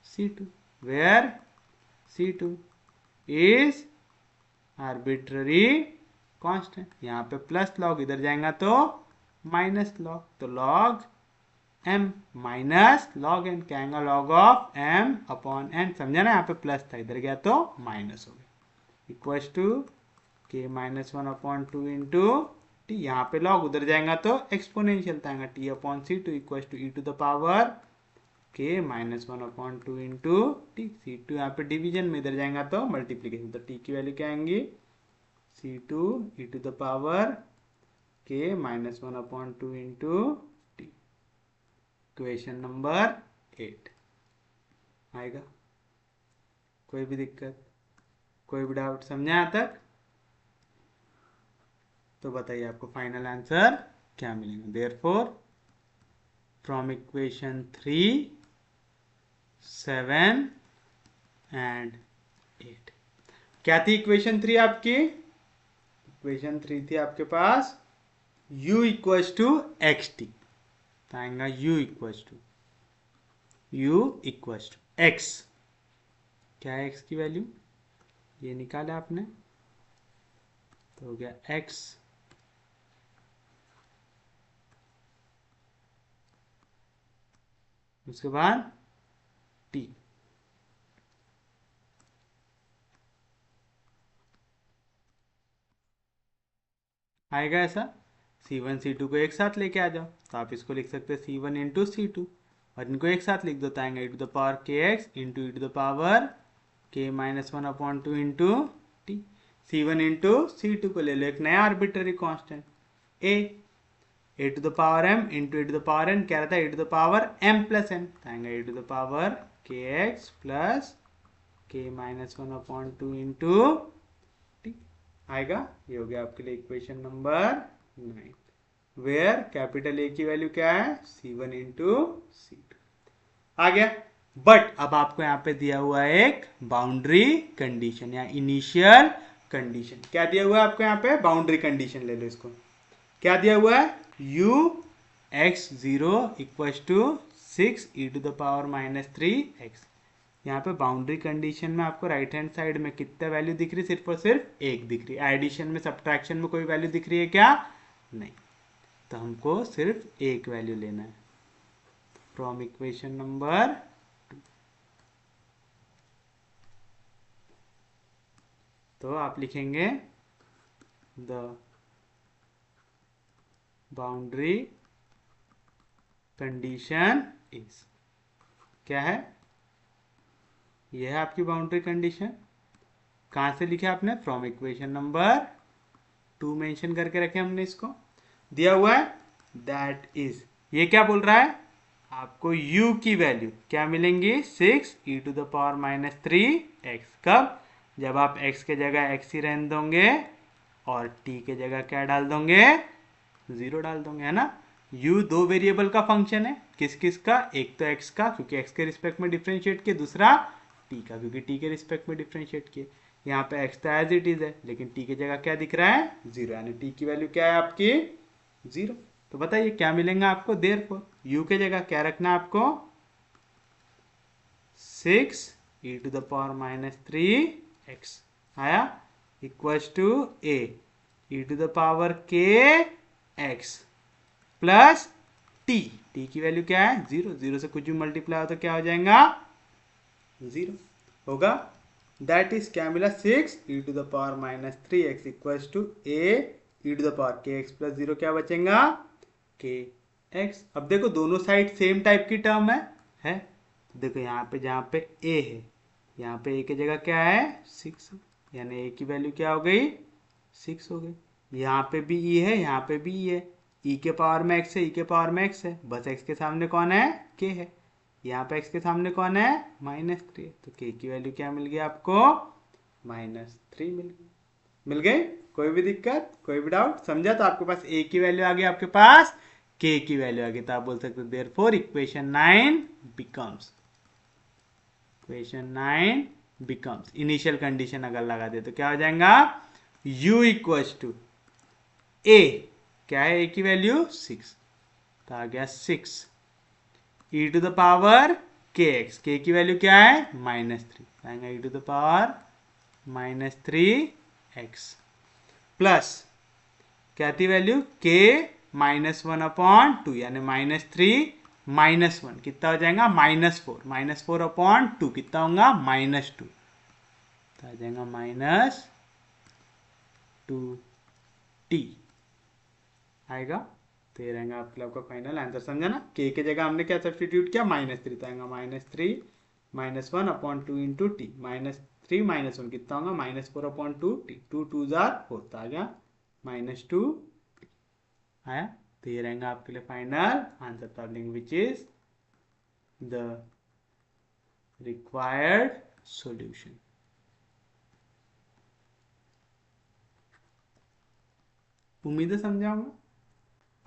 C2, where C2 is arbitrary constant। यहाँ पे प्लस लॉग, इधर जाएगा तो माइनस लॉग, तो log m minus log n, क्या आएगा, log of m upon n। समझा ना, यहाँ पे प्लस था, इधर गया तो माइनस हो गया, equal to k minus 1 upon 2 into t. यहाँ पे लॉग, उधर जाएगा तो एक्सपोनेंशियल आएगा, t upon C2 equal to e to the power के minus 1 upon 2 into t. C2 यहाँ पे डिवीजन में, इधर जाएगा तो मल्टीप्लीकेशन, तो टी की वैल्यू क्या आएंगी, C2 e to the power के minus 1 upon 2 into t. Equation number 8 आएगा। कोई भी दिक्कत, कोई भी डाउट, समझे यहाँ तक? तो बताइए आपको फाइनल आंसर क्या मिलेगा। देयरफॉर फ्रॉम इक्वेशन 3, 7 एंड 8, क्या थी इक्वेशन 3 आपकी, इक्वेशन 3 थी आपके पास u equals to x t. आएगा u इक्वल्स टू एक्स, क्या है x की वैल्यू, ये निकाला आपने, तो हो गया x उसके बाद t, आएगा ऐसा। C1 C2 को एक साथ लेके आ जाओ, तो आप इसको लिख सकते हैं C1 इंटू C2, और इनको एक साथ लिख दो, तो आएंगे e टू द पावर के X into E to the power के minus 1 upon 2 into T. C1 into C2 को ले लो एक नया arbitrary constant A to the power m into A to the power n, क्या रहता है, A to the power m plus n, तो आएंगे ए टू द पावर के X plus K minus 1 upon 2 into T आएगा। ये हो गया आपके लिए equation number 9, where capital A की वैल्यू क्या है, C1 इंटू C2 आ गया। बट अब आपको यहाँ पे दिया हुआ है एक बाउंड्री कंडीशन या इनिशियल कंडीशन। क्या दिया हुआ है आपको यहाँ पे, बाउंड्री कंडीशन ले लो इसको। क्या दिया हुआ है, u x0 equals to 6 e to the power minus 3x। यहाँ पे बाउंड्री कंडीशन में आपको राइट हैंड साइड में कितना वैल्यू दिख रही है, सिर्फ और सिर्फ एक दिख रही है। एडिशन में सब्ट्रैक्शन में कोई वैल्यू दिख रही है क्या, नहीं, तो हमको सिर्फ एक वैल्यू लेना है फ्रॉम इक्वेशन नंबर 2। तो आप लिखेंगे द बाउंड्री कंडीशन इज, क्या है, यह है आपकी बाउंड्री कंडीशन। कहां से लिखे आपने, फ्रॉम इक्वेशन नंबर 2 मेंशन करके रखे हमने, इसको दिया हुआ है दैट इज, ये क्या बोल रहा है, आपको u की वैल्यू क्या मिलेंगी, 6 e to the power minus 3x, कब, जब आप x के जगह x ही रहने दोगे और t के जगह क्या डाल दोगे, 0 डाल दोगे, है ना। u दो वेरिएबल का फंक्शन है, किस किस का, एक तो x का क्योंकि x के रिस्पेक्ट में डिफरेंशिएट किए, दूसरा t का क्योंकि t के रिस्पेक्ट में डिफरेंशिएट किए। यहाँ पे x तो एज इट इज है, लेकिन t की जगह क्या दिख रहा है, 0, यानी t की वैल्यू क्या है आपकी, 0। तो बताइए क्या मिलेगा आपको, देयरफॉर u के जगह क्या रखना है आपको, 6 e to the power minus 3x आया, equals to a e to the power k x plus t, t की वैल्यू क्या है, 0, 0 से कुछ भी मल्टीप्लाई हो तो क्या हो जाएगा, 0 होगा। दैट इज क्या मिला, 6 e to the power minus 3x equals to a e to the power kx plus 0, क्या बचेगा, kx। अब देखो दोनों साइड सेम टाइप की टर्म है। तो देखो यहाँ पे जहाँ पे a है, यहाँ पे a की जगह क्या है, 6, यानी a की वैल्यू क्या हो गई, 6 हो गई। यहाँ पे भी e है, यहाँ पे भी e है, e के पावर में x है, e के पावर में x है, बस x के सामने कौन है, k है। यहाँ पे x के सामने कौन है, -3, तो k की वैल्यू क्या मिल गई आपको, -3 मिल गई। कोई भी दिक्कत, कोई भी डाउट, समझा। तो आपके पास a की वैल्यू आ गई, आपके पास k की वैल्यू आ गई, तो आप बोल सकते हो therefore equation 9 becomes, equation 9 becomes, initial condition अगर लगा दे तो क्या हो जाएगा, u इक्वल्स टू a, क्या है a की वैल्यू 6, तो आ गया 6 e to the power kx, k की वैल्यू क्या है, -3, आएगा e to the power -3x plus क्या थी वैल्यू, k -1/2, यानी -3 -1 कितना हो जाएगा, -4, -4/2 कितना होगा, -2, तो आ जाएगा -2t आएगा। तो ये रहेगा आपका फाइनल आंसर, समझा ना। k के जगह हमने क्या सब्सटीट्यूट किया, -3, तो आएगा -3 -1/2 इंटू टी, -3 -1 कितना होगा, -4/2t, 2 2 4, तो आ गया -2 आया। तो ये रहेगा आपके लिए final answer problem which is the required solution. उम्मीद है समझा होगा।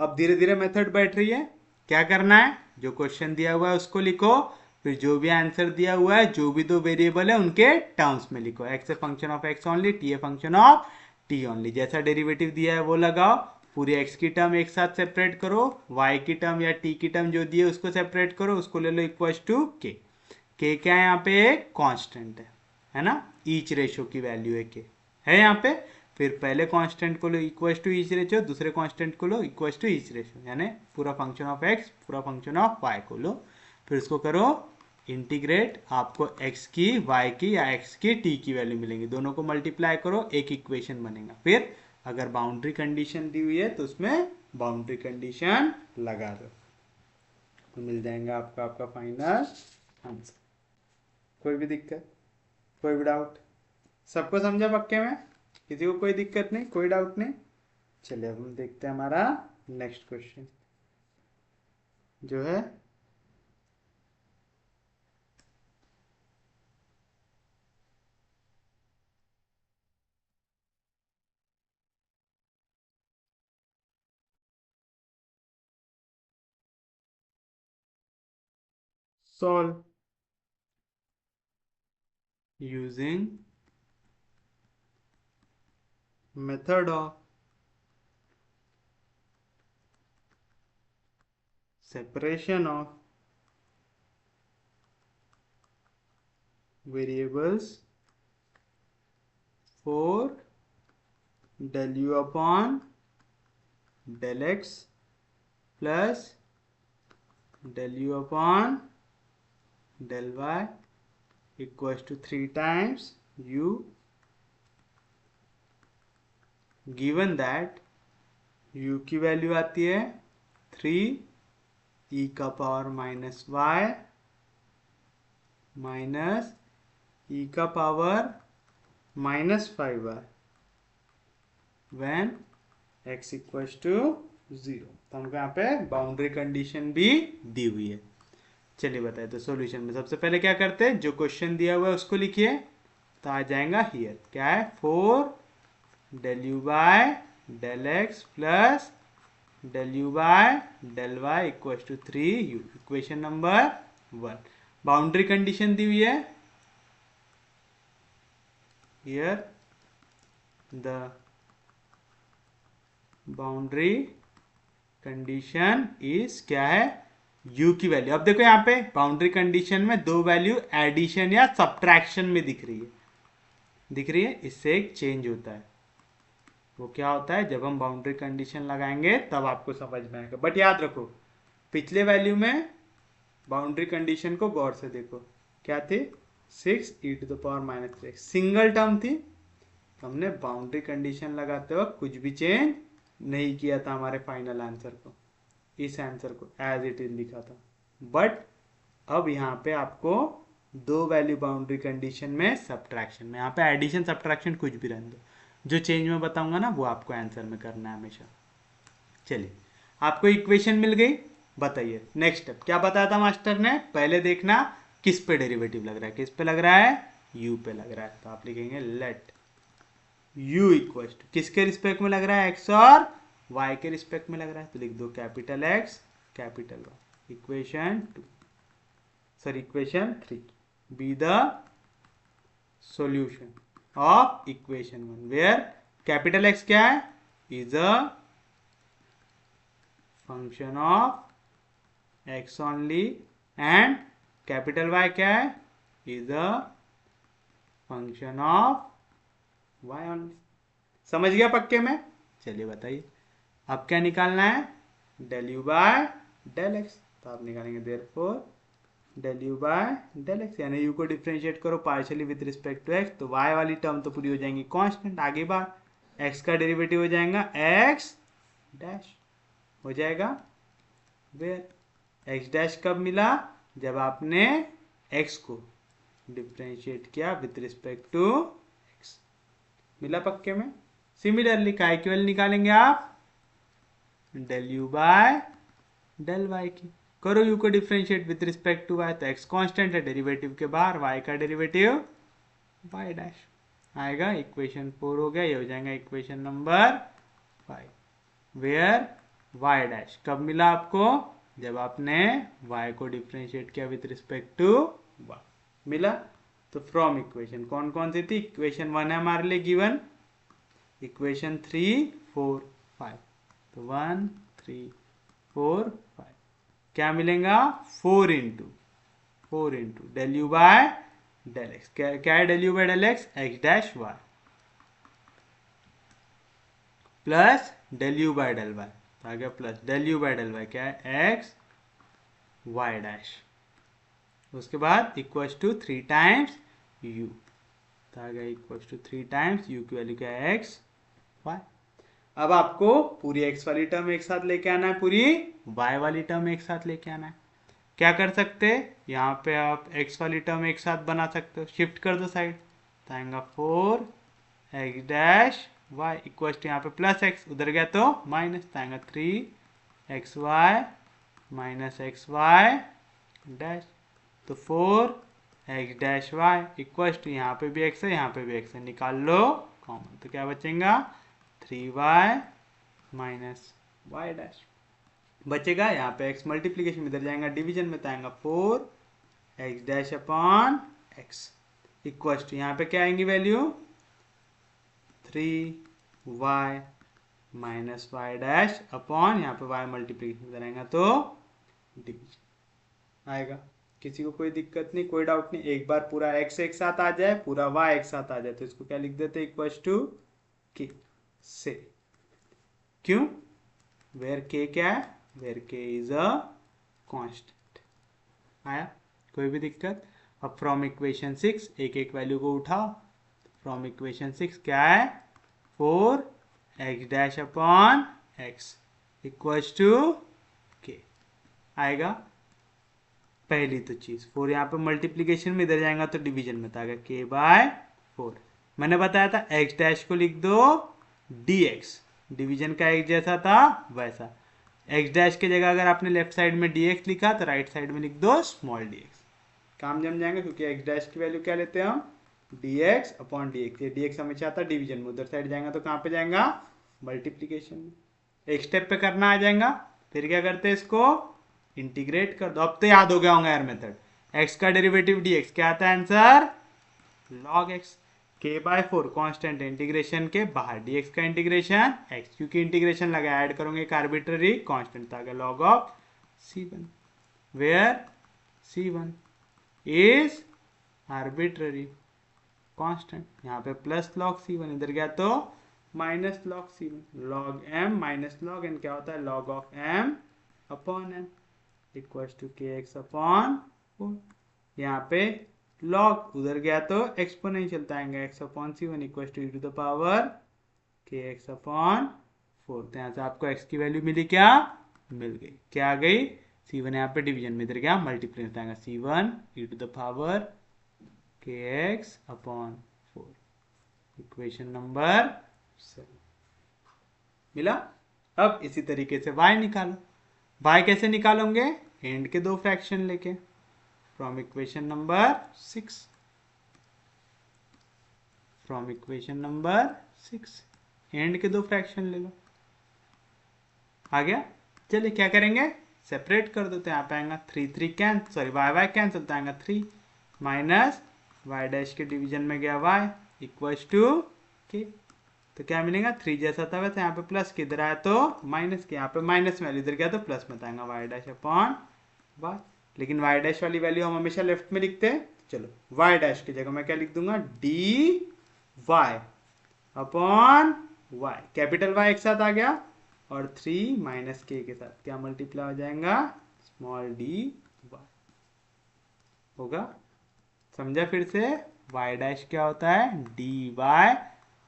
अब धीरे धीरे मेथड बैठ रही है। क्या करना है, जो क्वेश्चन दिया हुआ है उसको लिखो, फिर जो भी आंसर दिया हुआ है, जो भी दो वेरिएबल है उनके टर्म्स में लिखो, x a function of x only, t a function of t only, जैसा डेरिवेटिव दिया है वो लगाओ, पूरी x की टर्म एक साथ सेपरेट करो, y की टर्म या t की टर्म जो दी है उसको सेपरेट करो, उसको ले लो इक्वल्स टू k। k क्या है यहाँ पे, एक कांस्टेंट है ना, ईच रेशो की वैल्यू है यहाँ पे। फिर पहले कांस्टेंट को लो इक्वल्स टू ईच रेशो, दूसरे कांस्टेंट को लो इक्वल्स टू ईच रेशो, यानी पूरा फंक्शन ऑफ x पूरा फंक्शन ऑफ y को लो, फिर उसको करो इंटीग्रेट, आपको x की y की या x की t की वैल्यू मिलेंगी, दोनों को मल्टीप्लाई करो, एक इक्वेशन बनेगा। फिर अगर बाउंड्री कंडीशन दी हुई है तो उसमें बाउंड्री कंडीशन लगा दो, तो मिल जाएगा आपका आपका फाइनल आंसर। कोई भी दिक्कत, कोई भी डाउट, सबको समझा पक्के में, किसी को कोई दिक्कत नहीं, कोई डाउट नहीं। चलिए अब हम देखते हैं हमारा नेक्स्ट क्वेश्चन जो है solve using method of separation of variables for del u upon del x plus del u upon del y equals to 3 times u, given that u की वैल्यू आती है 3 e का power minus y minus e का power -5y when x equals to 0। तो हमको यहाँ पे boundary condition भी दी हुई है। चलिए बताए, तो सॉल्यूशन में सबसे पहले क्या करते हैं, जो क्वेश्चन दिया हुआ है उसको लिखिए, तो आ जाएगा हियर क्या है 4 del u by del x plus del u by del y equal to 3u। Equation number 1। Boundary condition दी हुई है here the boundary condition is क्या है u की वैल्यू। अब देखो यहाँ पे बाउंड्री कंडीशन में दो वैल्यू एडिशन या सब्ट्रैक्शन में दिख रही है, इससे एक चेंज होता है। वो क्या होता है जब हम बाउंड्री कंडीशन लगाएंगे तब आपको समझ में आएगा। बट याद रखो पिछले वैल्यू में बाउंड्री कंडीशन को गौर से देखो क्या थी 6e⁻³ सिंगल टर्म थी। हमने बाउंड्री कंडीशन लगाते वक्त कुछ भी चेंज नहीं किया था हमारे फाइनल आंसर को, इस आंसर को एज इट इज लिखा था। बट अब यहाँ पे आपको दो वैल्यू बाउंड्री कंडीशन में सब्ट्रैक्शन में, यहाँ पे एडिशन सब्ट्रैक्शन कुछ भी रहने दो, जो चेंज मैं बताऊंगा ना वो आपको आंसर में करना है हमेशा। चलिए आपको इक्वेशन मिल गई, बताइए नेक्स्ट स्टेप क्या बताया था मास्टर ने। पहले देखना किस पे डेरिवेटिव लग रहा है, किस पे लग रहा है u पे लग रहा है। तो आप लिखेंगे लेट u इक्वल टू किसके रिस्पेक्ट में लग रहा है x और y के रिस्पेक्ट में लग रहा है, तो लिख दो capital X capital Y। Equation 3 be the solution of equation 1 where capital X क्या है is a function of x only and capital Y क्या है is a function of y only. समझ गया पक्के में। चलिए बताइए अब क्या निकालना है del u by del x। तो आप निकालेंगे therefore del u by del x, यानी u को डिफरेंशिएट करो partially with respect to x, तो y वाली टर्म तो पूरी हो जाएंगी कांस्टेंट, आगे बार x का डेरिवेटिव हो जाएगा x डैश हो जाएगा वेयर x डैश कब मिला जब आपने x को डिफरेंशिएट किया विद रिस्पेक्ट टू x। मिला पक्के में। सिमिलरली का इक्वल निकालेंगे आप del u by del y की, करो u को differentiate with respect to y, तो x कांस्टेंट है डेरिवेटिव के बाहर, y का डेरिवेटिव y डैश आएगा। इक्वेशन 4 हो गया, ये हो जाएगा equation number 5 where y dash कब मिला आपको जब आपने y को डिफरेंशिएट किया विद रिस्पेक्ट टू y मिला। तो फ्रॉम इक्वेशन कौन कौन सी थी, इक्वेशन 1 है हमारे लिए गिवन, इक्वेशन 3 4 5, तो 1 3 4 5 क्या मिलेगा 4 into del u by del x। क्या है del u by del x x dash y plus del u by del y, तो आ गया plus del u by del y क्या है x y डैश, उसके बाद इक्वल्स टू 3 टाइम्स u, तो आ गया इक्वल्स टू 3 टाइम्स u की वैल्यू क्या है x y। अब आपको पूरी x वाली टर्म एक साथ लेके आना है, पूरी y वाली टर्म एक साथ लेके आना है। क्या कर सकते हैं यहाँ पे आप x वाली टर्म एक साथ बना सकते हो, शिफ्ट कर दो साइड, तो आएगा 4 x dash y equal to यहाँ पे प्लस x उधर गया तो माइनस, तो आएगा 3 xy माइनस xy डैश, तो 4 x dash y equal to यहाँ पे भी x है यहाँ पे भी x है, निकाल लो कॉमन, तो क्या बचेगा 3y माइनस y डैश बचेगा। यहाँ पे x मल्टीप्लीकेशन इधर जाएगा डिवीजन में, तो आएगा 4 x dash upon x equal to यहाँ पे क्या आएंगी value 3y minus y dash upon यहाँ पे y मल्टीप्लीकेशन इधर आएगा तो डिवीजन आएगा। किसी को कोई दिक्कत नहीं, कोई डाउट नहीं। एक बार पूरा x एक साथ आ जाए, पूरा y एक साथ आ जाए, तो इसको क्या लिख देते इक्वल टू k से, क्यों वेयर k क्या है where k is a constant. आया कोई भी दिक्कत। अब फ्रॉम इक्वेशन 6 एक एक वैल्यू को उठाओ, फ्रॉम इक्वेशन 6 क्या है 4 x dash upon x equals to k आएगा। पहली तो चीज 4 यहाँ पे मल्टीप्लीकेशन में इधर जाएगा तो डिवीजन में, तो आएगा k बाय 4। मैंने बताया था x डैश को लिख दो dx, डिवीजन का x जैसा था वैसा, x डैश की जगह अगर आपने लेफ्ट साइड में dx लिखा तो राइट साइड में लिख दो स्मॉल dx, काम जम जाएंगे, क्योंकि x डैश की वैल्यू क्या लेते हैं हम dx अपॉन dx। ये dx हमेशा आता है डिवीजन में, उधर साइड जाएगा तो कहाँ पे जाएगा, मल्टीप्लीकेशन में। एक स्टेप पे करना आ जाएगा। फिर क्या करते हैं, इसको इंटीग्रेट कर दो। अब तो याद हो गया होगा यार मेथड। x का डेरिवेटिव dx क्या आता है answer, log x। k/4 constant integration के बाहर, dx का इंटीग्रेशन x, क्योंकि इंटीग्रेशन लगा ऐड करोगे एक आर्बिट्ररी कांस्टेंट था, log of c1, where c1 is arbitrary constant. यहाँ पे प्लस log c1, इधर गया तो minus log c1, log m minus log n क्या होता है, log of m upon n equals to kx upon 4। यहाँ पे log उधर गया तो एक्सपोनेंशियल आएगा, x upon c1 equals to e to the power kx upon 4। तो यहाँ से आपको x की वैल्यू मिली, क्या मिल गई, क्या आ गई, c1 यहाँ पे डिवीजन में, इधर गया मल्टीप्लाई आएगा, c1 e to the power kx upon 4। Equation number 7 मिला। अब इसी तरीके से y निकालो। y कैसे निकालोगे, एंड के दो फ्रैक्शन लेके, from equation number 6, from equation number 6 and के दो फ्रैक्शन ले लो। आ गया। चलिए क्या करेंगे, सेपरेट कर दो, तो यहाँ पे आएगा 3 कैंसिल, सॉरी y कैंसिल, तो आएगा 3 माइनस y डैश के डिवीजन में गया y इक्वल्स टू k। तो क्या मिलेगा, 3 जैसा था वैसे, यहाँ पे प्लस के, इधर आया तो माइनस के, यहाँ पे माइनस वैल्यू, इधर गया तो प्लस में आएगा y डैश अपॉन y। लेकिन y डैश वाली वैल्यू हम हमेशा लेफ्ट में लिखते हैं। चलो y डैश की जगह मैं क्या लिख दूंगा, dy upon y, capital Y एक साथ आ गया, और 3 माइनस के साथ क्या मल्टीप्लाई हो जाएगा, स्मॉल dy होगा। समझा फिर से, y डैश क्या होता है, dy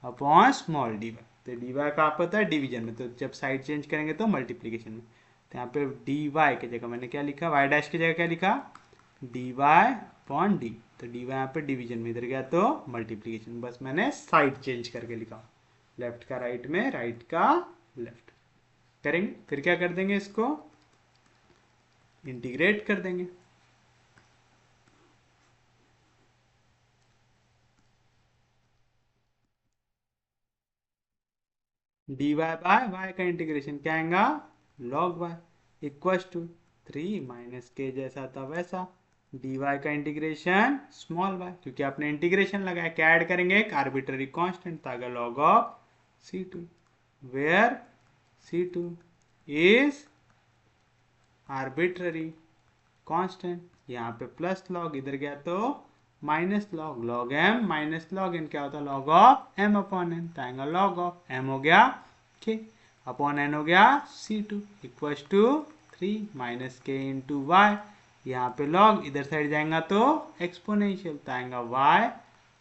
अपॉन स्मॉल dy। तो dy का आप होता है डिवीजन में, तो जब साइड चेंज करेंगे तो मल्टीप्लीकेशन में। तो यहाँ पे dy की जगह मैंने क्या लिखा, y डैश की जगह क्या लिखा, dy अपॉन d। तो dy यहाँ पे डिवीजन में, इधर गया तो मल्टीप्लीकेशन, बस मैंने साइड चेंज करके लिखा, लेफ्ट का राइट में, राइट का लेफ्ट करेंगे। फिर क्या कर देंगे, इसको इंटीग्रेट कर देंगे। dy बाय y का इंटीग्रेशन क्या आएगा, log y equals to 3 minus k जैसा था वैसा, dy का इंटीग्रेशन स्मॉल y, क्योंकि आपने इंटीग्रेशन लगाया, क्या ऐड करेंगे, एक आर्बिट्ररी कांस्टेंट था, log of c2, where c2 is arbitrary constant. यहाँ पे प्लस log, इधर गया तो minus log, log m minus log n क्या होता है, log of m upon n, तो आएगा log ऑफ m हो गया k अपॉन n हो गया c2 इक्वल्स टू 3 माइनस के इंटू वाई। यहाँ पे log इधर साइड जाएगा तो एक्सपोनेंशियल, तो आएगा y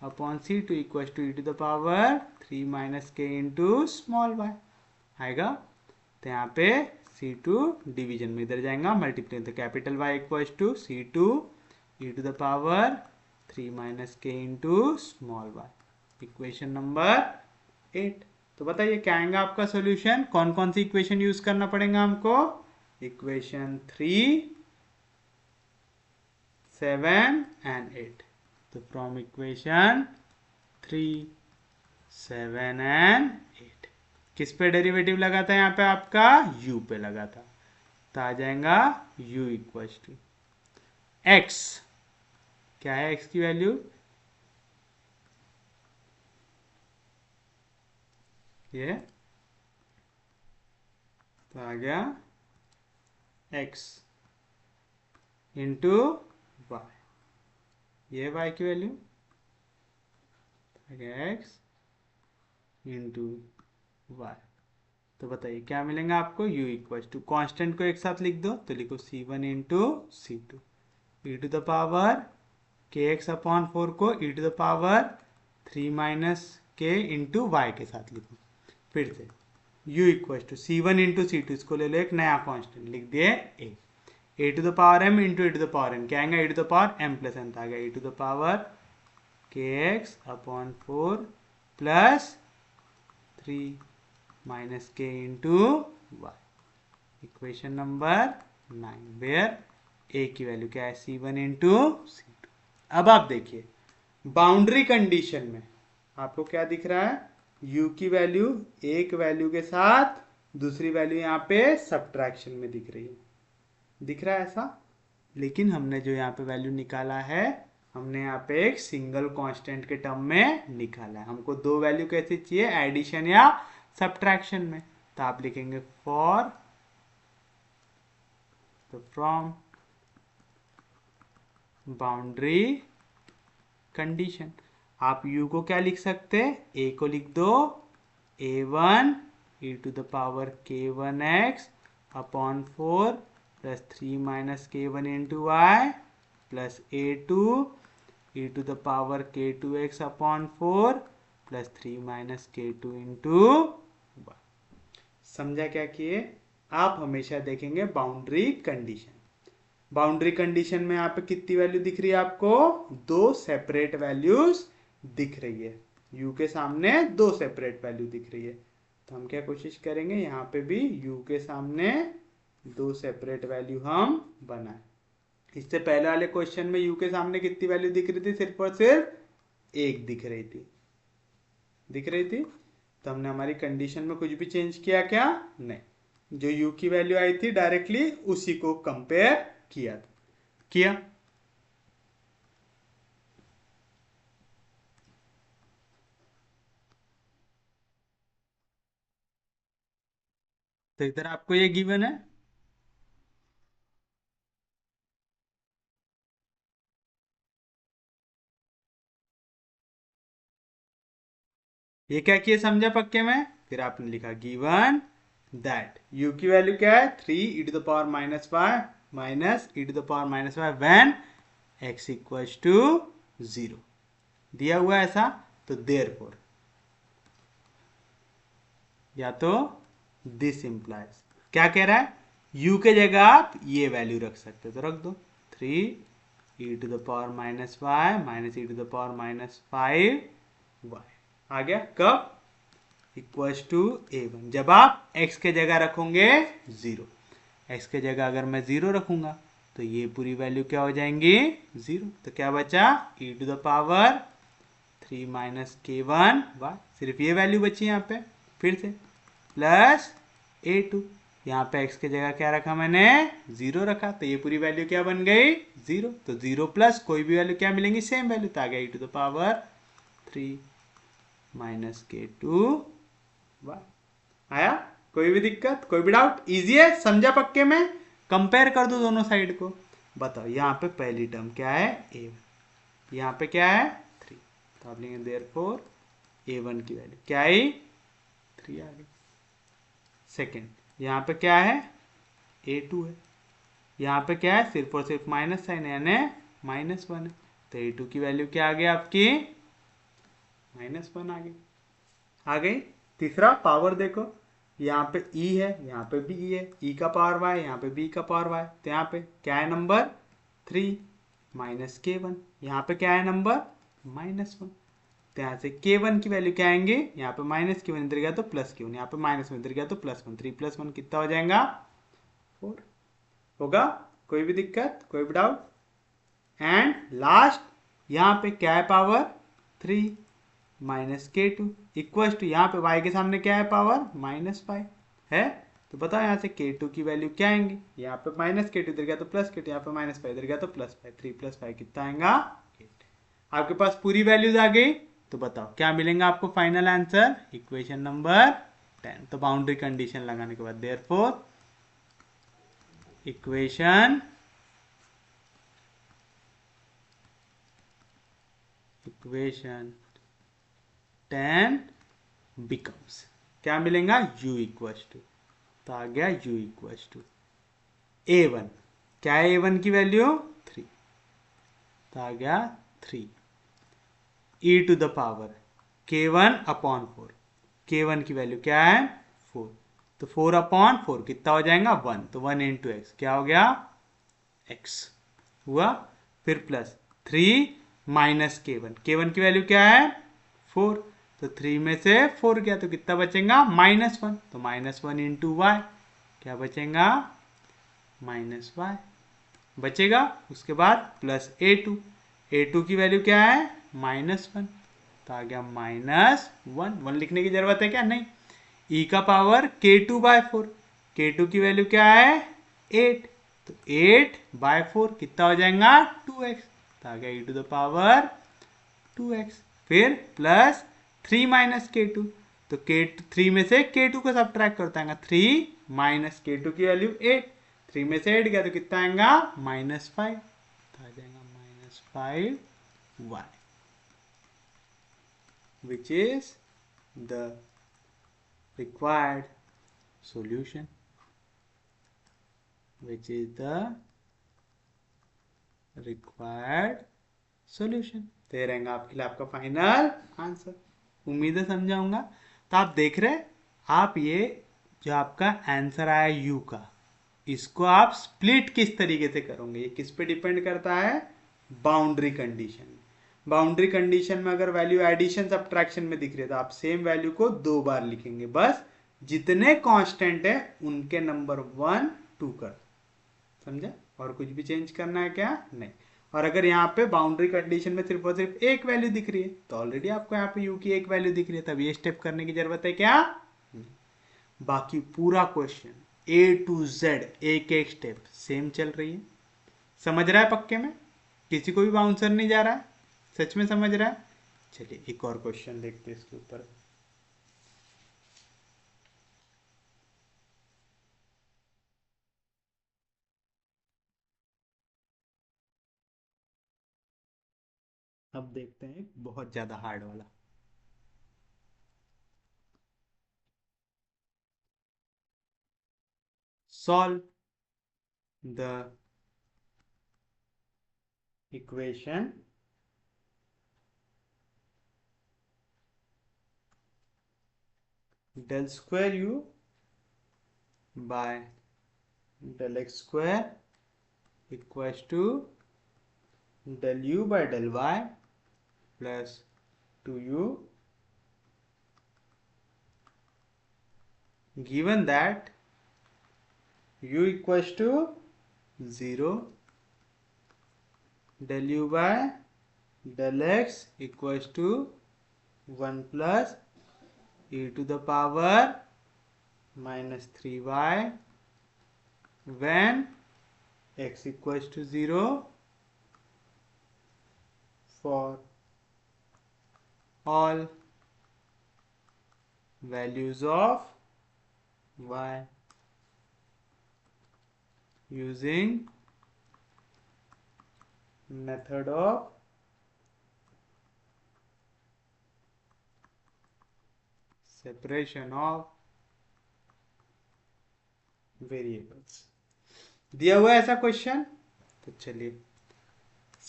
upon c2 equals to e to the power 3 minus के इंटू स्मॉल y आएगा। तो यहाँ पे c2 डिवीजन में, इधर जाएगा मल्टीप्लाई, तो capital Y equals to c2 e to the power 3 minus के into small y। Equation number 8। तो बताइए क्या आएगा आपका सॉल्यूशन, कौन कौन सी इक्वेशन यूज करना पड़ेगा हमको, इक्वेशन 3, 7 एंड 8। तो फ्रॉम इक्वेशन 3, 7 एंड 8 किस पे डेरिवेटिव लगा था, यहाँ पे आपका u पे लगा था, तो आ जाएगा u इक्वल्स टू x, क्या है x की वैल्यू, ये तो आ गया x इंटू वाई, ये y की वैल्यू आ गया x इंटू वाई। तो बताइए क्या मिलेगा आपको, u इक्वल्स टू, कॉन्स्टेंट को एक साथ लिख दो, तो लिखो c1 into c2 e to the power kx upon 4 को e to the power 3 minus के इंटू वाई के साथ लिखो। फिर से u equals to c1 into c2, इसको ले लो एक नया कांस्टेंट, लिख दिए a to the power m into e to the power n, क्या आएगा e to the power m plus n, आ गया e to the power kx upon 4 plus 3 minus के into Y. Equation number 9 where a की value क्या है, c1 into c2। अब आप देखिए बाउंड्री कंडीशन में आपको क्या दिख रहा है, u की वैल्यू एक वैल्यू के साथ दूसरी वैल्यू यहाँ पे सब्ट्रैक्शन में दिख रही है, दिख रहा है ऐसा। लेकिन हमने जो यहाँ पे वैल्यू निकाला है, हमने यहाँ पे एक सिंगल कांस्टेंट के टर्म में निकाला है। हमको दो वैल्यू कैसे चाहिए, एडिशन या सब्ट्रैक्शन में। तो आप लिखेंगे फॉर, तो फ्रॉम बाउंड्री कंडीशन। आप u को क्या लिख सकते हैं, a को लिख दो a1 e to the power k1x upon 4 plus 3 minus k1 into Y plus a2 e to the power k2x upon 4 plus 3 minus k2 into y. समझा क्या किए, आप हमेशा देखेंगे बाउंड्री कंडीशन। बाउंड्री कंडीशन में यहाँ पे कितनी वैल्यू दिख रही है आपको, दो सेपरेट वैल्यूज दिख रही है, u के सामने दो सेपरेट वैल्यू दिख रही है। तो हम क्या कोशिश करेंगे, यहाँ पे भी u के सामने दो सेपरेट वैल्यू हम बनाए। इससे पहले वाले क्वेश्चन में u के सामने कितनी वैल्यू दिख रही थी, सिर्फ और सिर्फ एक दिख रही थी, दिख रही थी। तो हमने हमारी कंडीशन में कुछ भी चेंज किया क्या, नहीं, जो u की वैल्यू आई थी डायरेक्टली उसी को कंपेयर किया था, किया। तो इधर आपको ये गिवन है, ये क्या किए समझा पक्के में। फिर आपने लिखा गिवन दैट u की वैल्यू क्या है, 3 E to the power minus Y minus E to the power minus Y when x equals to 0 दिया हुआ है ऐसा। तो देयरफॉर, या तो दिस इंप्लाइज, क्या कह रहा है, u के जगह आप ये वैल्यू रख सकते हो, तो रख दो 3 E to the power minus Y minus E to the power minus 5 Y आ गया। कब, इक्वल्स टू a1, जब आप x के जगह रखोगे 0, x के जगह अगर मैं 0 रखूंगा तो ये पूरी वैल्यू क्या हो जाएंगी 0। तो क्या बचा, e to the power 3 minus k1 y, सिर्फ ये वैल्यू बची यहाँ पे, फिर से प्लस a2, यहाँ पे x के जगह क्या रखा मैंने 0 रखा, तो ये पूरी वैल्यू क्या बन गई 0। तो 0 प्लस कोई भी वैल्यू क्या मिलेंगी, सेम वैल्यू, तो आ गया e to the power 3 minus k2 y. आया, कोई भी दिक्कत, कोई भी डाउट, इजी है, समझा पक्के में। कंपेयर कर दो दोनों साइड को, बताओ यहाँ पे पहली टर्म क्या है a1, यहाँ पे क्या है 3, तो आप लेंगे देयरफॉर a1 की वैल्यू क्या आई 3 आ गई। सेकेंड, यहाँ पे क्या है a2 है, यहाँ पे क्या है सिर्फ और सिर्फ माइनस साइन है यानी -1 है, तो a2 की वैल्यू क्या आ गई आपकी -1 आ गई, आ गई। तीसरा पावर देखो, यहाँ पे e है, यहाँ पे भी e है, e का पावर y, यहाँ पे b का पावर y, तो यहाँ पे क्या है नंबर 3 माइनस k1, यहाँ पे क्या है नंबर -1, तो यहाँ से k1 की वैल्यू क्या आएंगे, यहाँ पे माइनस k1 इधर गया तो प्लस k1, यहाँ पे माइनस 1 इधर गया तो +1, 3 + 1 कितना हो जाएगा 4 होगा। कोई भी दिक्कत, कोई भी डाउट। एंड लास्ट यहाँ पे क्या है power 3 minus k2 equal to, यहाँ पे y के सामने क्या है पावर -5 है, तो बताओ यहाँ से k2 की वैल्यू क्या आएंगी, यहाँ पे -k2 इधर गया तो +k2, यहाँ पे -5 इधर गया तो +5, 3 + 5 कितना आएगा 8। आपके पास पूरी वैल्यूज आ गई, तो बताओ क्या मिलेगा आपको फाइनल आंसर, इक्वेशन नंबर 10। तो बाउंड्री कंडीशन लगाने के बाद देयरफॉर इक्वेशन 10 बिकम्स, क्या मिलेगा u इक्वल्स टू, तो आ गया u इक्वल्स टू a1, क्या है a1 की वैल्यू 3, तो आ गया 3 e to the power k1 upon 4, k1 की वैल्यू क्या है 4, तो 4 अपॉन 4 कितना हो जाएगा 1, तो 1 इंटू एक्स क्या हो गया x हुआ, फिर प्लस 3 माइनस k1 की वैल्यू क्या है 4, तो 3 में से 4 गया तो कितना बचेगा -1, तो -1 इंटू वाई क्या बचेगा -y बचेगा। उसके बाद प्लस a2 की वैल्यू क्या है -1, तो आ गया -1 लिखने की जरूरत है क्या? नहीं। e का पावर k2/4, k2 की वैल्यू क्या है? 8, तो 8/4 कितना हो जाएगा? 2x, तो आ गया e⁻² 2x। फिर प्लस 3 - k2, तो k3 में से k2 को सब्ट्रैक्ट करता है, 3 - k2 की वैल्यू 8, 3 में से 8 गया तो कितना आएगा? -5, तो आ जाएगा -5y, which is the required solution, which is the required solution। तो ये रहेगा आपके लिए आपका फाइनल आंसर। उम्मीद है समझाऊंगा। तो आप देख रहे हैं, आप ये जो आपका आंसर आया यू का, इसको आप स्प्लिट किस तरीके से करोगे, ये किस पे डिपेंड करता है? Boundary condition. बाउंड्री कंडीशन में अगर वैल्यू एडिशन सब्ट्रैक्शन में दिख रही है तो आप सेम वैल्यू को 2 बार लिखेंगे, बस जितने कांस्टेंट है उनके नंबर 1 2 कर, समझा? और कुछ भी चेंज करना है क्या? नहीं। और अगर यहाँ पे बाउंड्री कंडीशन में सिर्फ और सिर्फ एक वैल्यू दिख रही है तो ऑलरेडी आपको यहाँ पे यू की एक वैल्यू दिख रही है, तब ये स्टेप करने की जरूरत है क्या? नहीं। बाकी पूरा क्वेश्चन A to Z एक एक स्टेप सेम चल रही है। समझ रहा है पक्के में? किसी को भी बाउंसर नहीं जा रहा है? सच में समझ रहा है? चलिए एक और क्वेश्चन देखते हैं इसके ऊपर। अब देखते हैं एक बहुत ज्यादा हार्ड वाला। Solve the equation del square u by del x square equals to del u by del y plus 2u, given that u equals to 0, del u by del x equals to 1 plus e to the power -3y when x equals to 0 for all values of y using method of separation of variables. दिया हुआ है ऐसा question, तो चलिए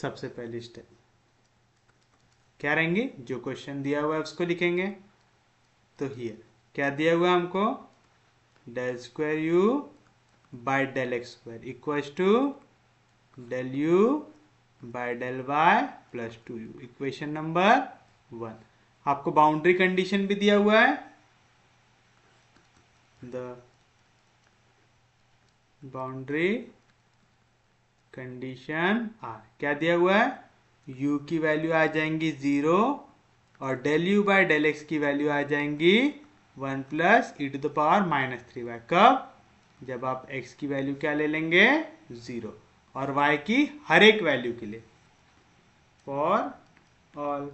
सबसे पहली step क्या रहेंगे? जो क्वेश्चन दिया हुआ है उसको लिखेंगे। तो हियर क्या दिया हुआ है हमको? del square u by del x square equals to del u by del y plus 2u, equation number 1। आपको बाउंड्री कंडीशन भी दिया हुआ है, द बाउंड्री कंडीशन आर क्या दिया हुआ है? u की वैल्यू आ जाएंगी 0 और del u by del x की वैल्यू आ जाएंगी 1 plus e to the power -3y। कब? जब आप x की वैल्यू क्या ले लेंगे? 0, और y की हर एक वैल्यू के लिए, for all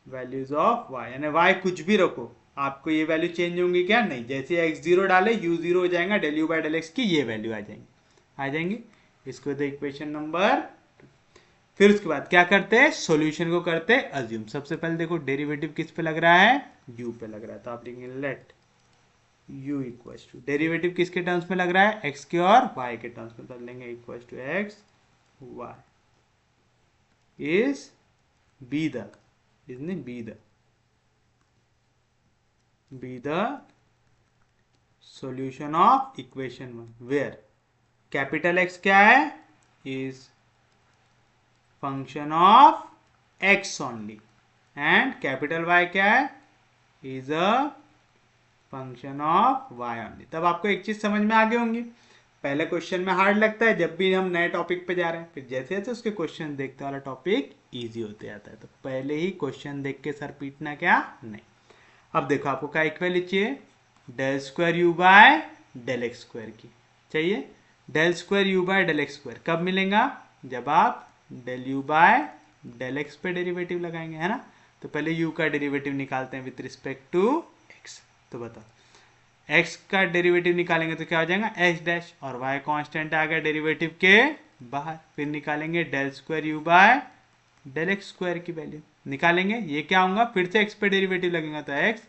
values of y, यानी y कुछ भी रखो आपको ये वैल्यू चेंज होंगी क्या? नहीं। जैसे x0 डाले u0 हो जाएगा, del u by del x की ये वैल्यू आ जाएंगी। इसको दे इक्वेशन नंबर। फिर उसके बाद क्या करते हैं? सॉल्यूशन को करते हैं अज्यूम। सबसे पहले देखो डेरिवेटिव किस पे लग रहा है? u पे लग रहा है, तो आप लिखेंगे let u equals to, derivative किसके टर्म्स में लग रहा है? x के और y के टर्म्स में, तो लेंगे equals to x y is be the, isn't it? be the solution of equation 1 where capital X क्या है? is function of x only and capital Y क्या है? is a function of y only। तब आपको एक चीज समझ में आ गई होंगी। पहले क्वेश्चन में हार्ड लगता है जब भी हम नए टॉपिक पे जा रहे हैं, फिर जैसे जैसे उसके क्वेश्चन देखते वाला टॉपिक इजी होते जाता है। तो पहले ही क्वेश्चन देख के सर पीटना क्या नहीं। अब देखो आपको क्या इक्वलिटी चाहिए, del square you by del x square की चाहिए। Del square you by del x square कब मिलेगा, जब आप del you by del x पे डेरिवेटिव लगाएंगे, है ना। तो पहले u का डेरिवेटिव निकालते हैं विथ रिस्पेक्ट टू x। तो बताओ x का डेरिवेटिव निकालेंगे तो क्या हो जाएगा x डैश, और y कांस्टेंट आ गया डेरिवेटिव के बाहर। फिर निकालेंगे del square u by del x square की वैल्यू निकालेंगे, ये क्या होगा, फिर से x पे डेरिवेटिव लगेगा तो x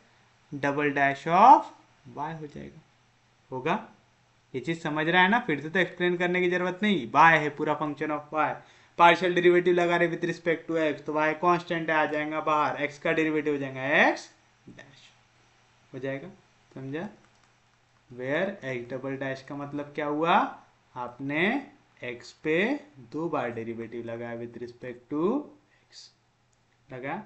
double dash of y हो जाएगा। होगा, ये चीज समझ रहा है ना, फिर से तो एक्सप्लेन करने की जरूरत नहीं। y है पूरा function of y, partial derivative लगा रहे विद रिस्पेक्ट टू x, तो y कांस्टेंट आ जाएगा बाहर, x का डेरिवेटिव हो जाएगा x डैश हो जाएगा। समझा, वेयर x डबल डैश का मतलब क्या हुआ, आपने x पे 2 बार डेरिवेटिव लगाया विद रिस्पेक्ट टू x लगा।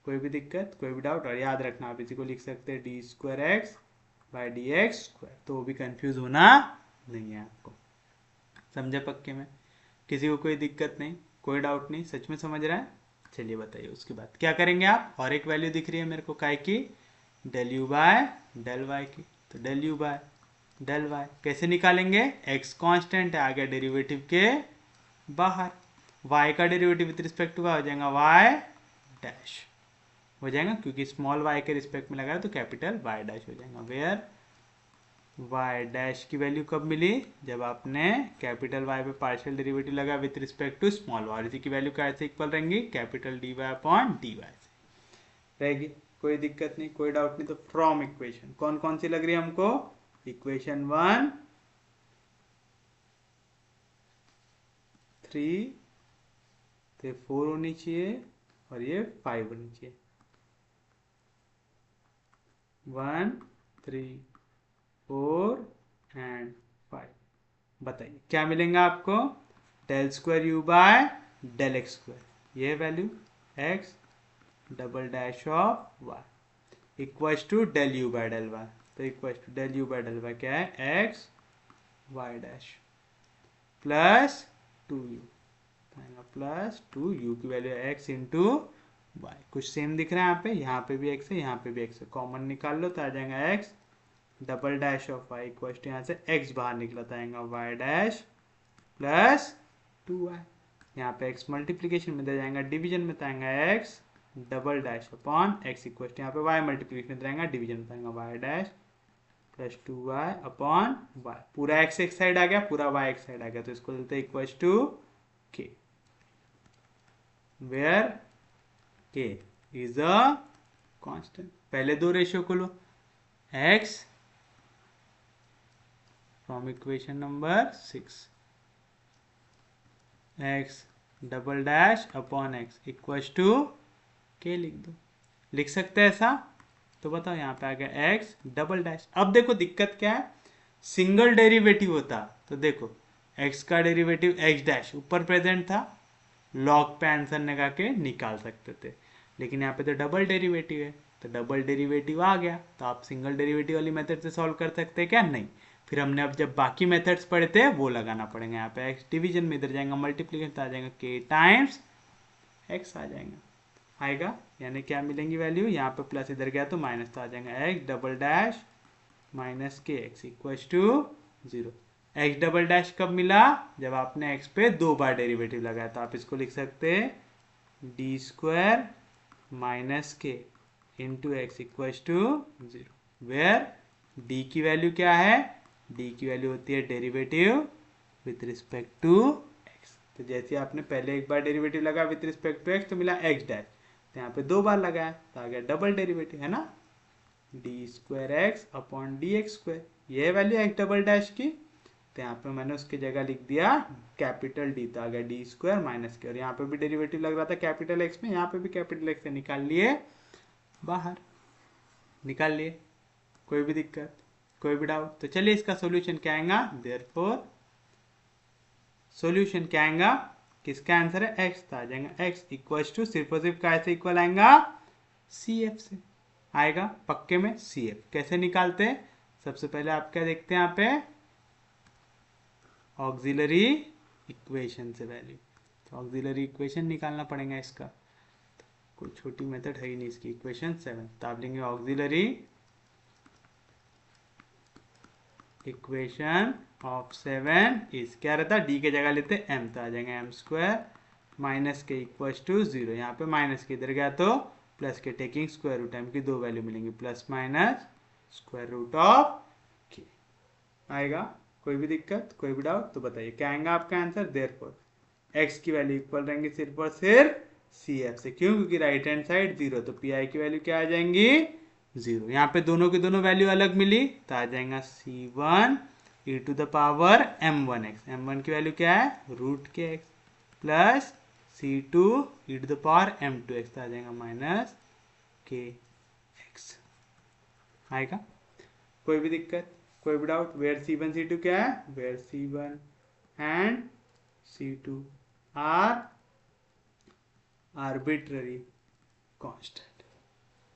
कोई भी दिक्कत, कोई भी डाउट, और याद रखना आप इसी को लिख सकते हैं d square x by D x square, तो वो भी कंफ्यूज होना नहीं है आपको। समझे पक्के में, किसी को कोई दिक्कत नहीं, कोई डाउट नहीं, सच में समझ रहा है। चलिए बताइए उसके बाद क्या करेंगे आप, और एक वैल्यू दिख रही है मेरे को काय की, del you by del y की। तो del you by del y कैसे निकालेंगे, x कांस्टेंट है, आ गया डेरिवेटिव के बाहर, y का डेरिवेटिव विद रिस्पेक्ट टू हो जाएगा y डैश हो जाएगा, क्योंकि स्मॉल y के रिस्पेक्ट में लगा है तो कैपिटल y डैश हो जाएगा। वेयर y डैश की वैल्यू कब मिली, जब आपने कैपिटल y पे पार्शियल डेरिवेटिव लगा with respect to small y, इसी की वैल्यू कैसे इक्वल रहेंगी, कैपिटल dy अपॉन dy से रहेगी। कोई दिक्कत नहीं, कोई डाउट नहीं। तो फ्रॉम इक्वेशन कौन कौन सी लग रही है हमको, इक्वेशन 1, 3, तो 4 होनी चाहिए और ये 5 होनी चाहिए। 1, 3, 4 एंड 5। बताइए क्या मिलेगा आपको, del square you by del x square, ये value x double dash of Y equals to del you by del Y. तो equals to del you by del Y क्या है, x Y dash plus 2u, plus 2u की value है x into Y. कुछ same दिख रहा है यहाँ पे भी x है, यहाँ पे भी x है, कॉमन निकाल लो तो आ जाएगा x double dash of y equal to, यहाँ से x बाहर निकला तो आएगा वाई डैश प्लस 2y। यहाँ पे x मल्टीप्लीकेशन में दे जाएगा, डिवीजन में तो आएगा x double dash upon x equal to, यहाँ पे y मल्टीप्लीकेशन में जाएगा, डिवीजन में आएगा y dash plus 2y upon y। पूरा x एक साइड आ गया, पूरा y एक साइड आ गया, तो इसको लेते हैं equal to k, where k is a constant. पहले दो रेशियो को लो, x from equation number 6, x double dash upon x equals to k लिख दो, लिख सकते हैं ऐसा। तो बताओ यहाँ पे आ गया x डबल डैश। अब देखो दिक्कत क्या है, सिंगल डेरिवेटिव होता तो देखो x का डेरिवेटिव x डैश ऊपर प्रेजेंट था, लॉग पे आंसर लगा के निकाल सकते थे, लेकिन यहाँ पे तो डबल डेरिवेटिव है, तो डबल डेरिवेटिव आ गया, तो आप सिंगल डेरिवेटिव वाली मेथड से सॉल्व कर सकते हैं क्या, नहीं। फिर हमने अब जब बाकी मेथड्स पढ़े थे वो लगाना पड़ेगा। यहाँ पे x डिवीजन में इधर जाएगा, मल्टीप्लीकेशन आ जाएगा k टाइम्स x आ जाएगा, आएगा, यानी क्या मिलेंगी वैल्यू, यहाँ पे प्लस इधर गया तो माइनस, तो आ जाएगा x double dash minus k x equals to 0। x double dash कब मिला, जब आपने x पे 2 बार डेरिवेटिव लगाया, तो आप इसको लिख सकते हैं डी स्क्वायर माइनस के into x equals to 0, where d की वैल्यू क्या है, d की वैल्यू होती है derivative with respect to x। तो जैसे आपने पहले एक बार डेरिवेटिव लगा विथ रिस्पेक्ट टू x तो मिला x डैश, तो यहाँ पे 2 बार लगाया तो आ गया डबल डेरिवेटिव, है ना, D square x upon d x square, ये वैल्यू एक्स डबल डैश की, तो यहाँ पे मैंने उसकी जगह लिख दिया कैपिटल डी, तो आ गया डी स्क्वायर माइनस के, और यहाँ पे भी डेरिवेटिव लग रहा था कैपिटल एक्स में, यहाँ पे भी कैपिटल एक्स से निकाल लिए बाहर, निकाल लिए, कोई भी दिक्कत, कोई भी डाउट। तो चलिए इसका सॉल्यूशन क्या आएगा, देयरफॉर सॉल्यूशन क्या आएगा, किसका आंसर है x, तो आ जाएगा x इक्वल्स टू सिर्फ और सिर्फ कैसे इक्वल आएगा, CF से आएगा, पक्के में CF कैसे निकालते हैं। सबसे पहले आप क्या देखते हैं, यहाँ पे ऑक्सिलरी इक्वेशन से वैल्यू, तो ऑक्सिलरी इक्वेशन निकालना पड़ेगा इसका, कोई छोटी मेथड है ही नहीं इसकी। इक्वेशन 7, तो आप लेंगे ऑक्सिलरी इक्वेशन ऑफ 7 इज, क्या रहता है, डी के जगह लेते m, तो आ जाएगा m स्क्वायर माइनस के इक्वल टू 0, यहाँ पे माइनस के इधर गया तो प्लस के, टेकिंग स्क्वायर रूट, m की दो वैल्यू मिलेंगी, plus minus square root of k आएगा। कोई भी दिक्कत, कोई भी डाउट तो बताइए, क्या आएगा आपका आंसर। देयरफॉर x की वैल्यू इक्वल रहेंगी सिर्फ और सिर्फ CF से, क्यों, क्योंकि राइट हैंड साइड 0, तो PI की वैल्यू क्या आ जाएंगी 0। यहाँ पे दोनों की दोनों वैल्यू अलग मिली, तो आ जाएगा C1 e to the power m1x, m1 की वैल्यू क्या है root k x, plus C2 e to the power m2x, तो आ जाएगा माइनस के x आएगा। कोई भी दिक्कत, कोई भी डाउट, वेयर C1 C2 क्या है, where C1 and C2 are arbitrary constant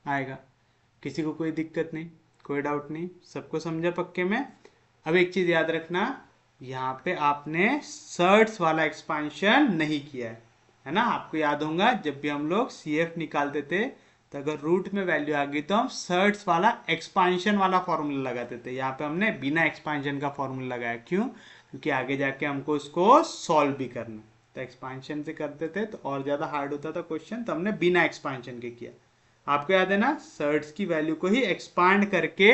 आएगा। किसी को कोई दिक्कत नहीं, कोई डाउट नहीं, सबको समझा पक्के में। अब एक चीज याद रखना, यहाँ पे आपने सर्ट्स वाला एक्सपांशन नहीं किया है ना। आपको याद होगा जब भी हम लोग CF निकालते थे, तो अगर रूट में वैल्यू आ गई तो हम सर्ट्स वाला एक्सपांशन वाला फॉर्मूला लगाते थे। यहाँ पे हमने बिना एक्सपांशन का फॉर्मूला लगाया, क्यों, क्योंकि आगे जाके हमको इसको सॉल्व भी करना, तो एक्सपांशन से करते थे तो और ज्यादा हार्ड होता था क्वेश्चन, तो हमने बिना एक्सपांशन के किया। आपको याद है ना, सर्ट्स की वैल्यू को ही एक्सपांड करके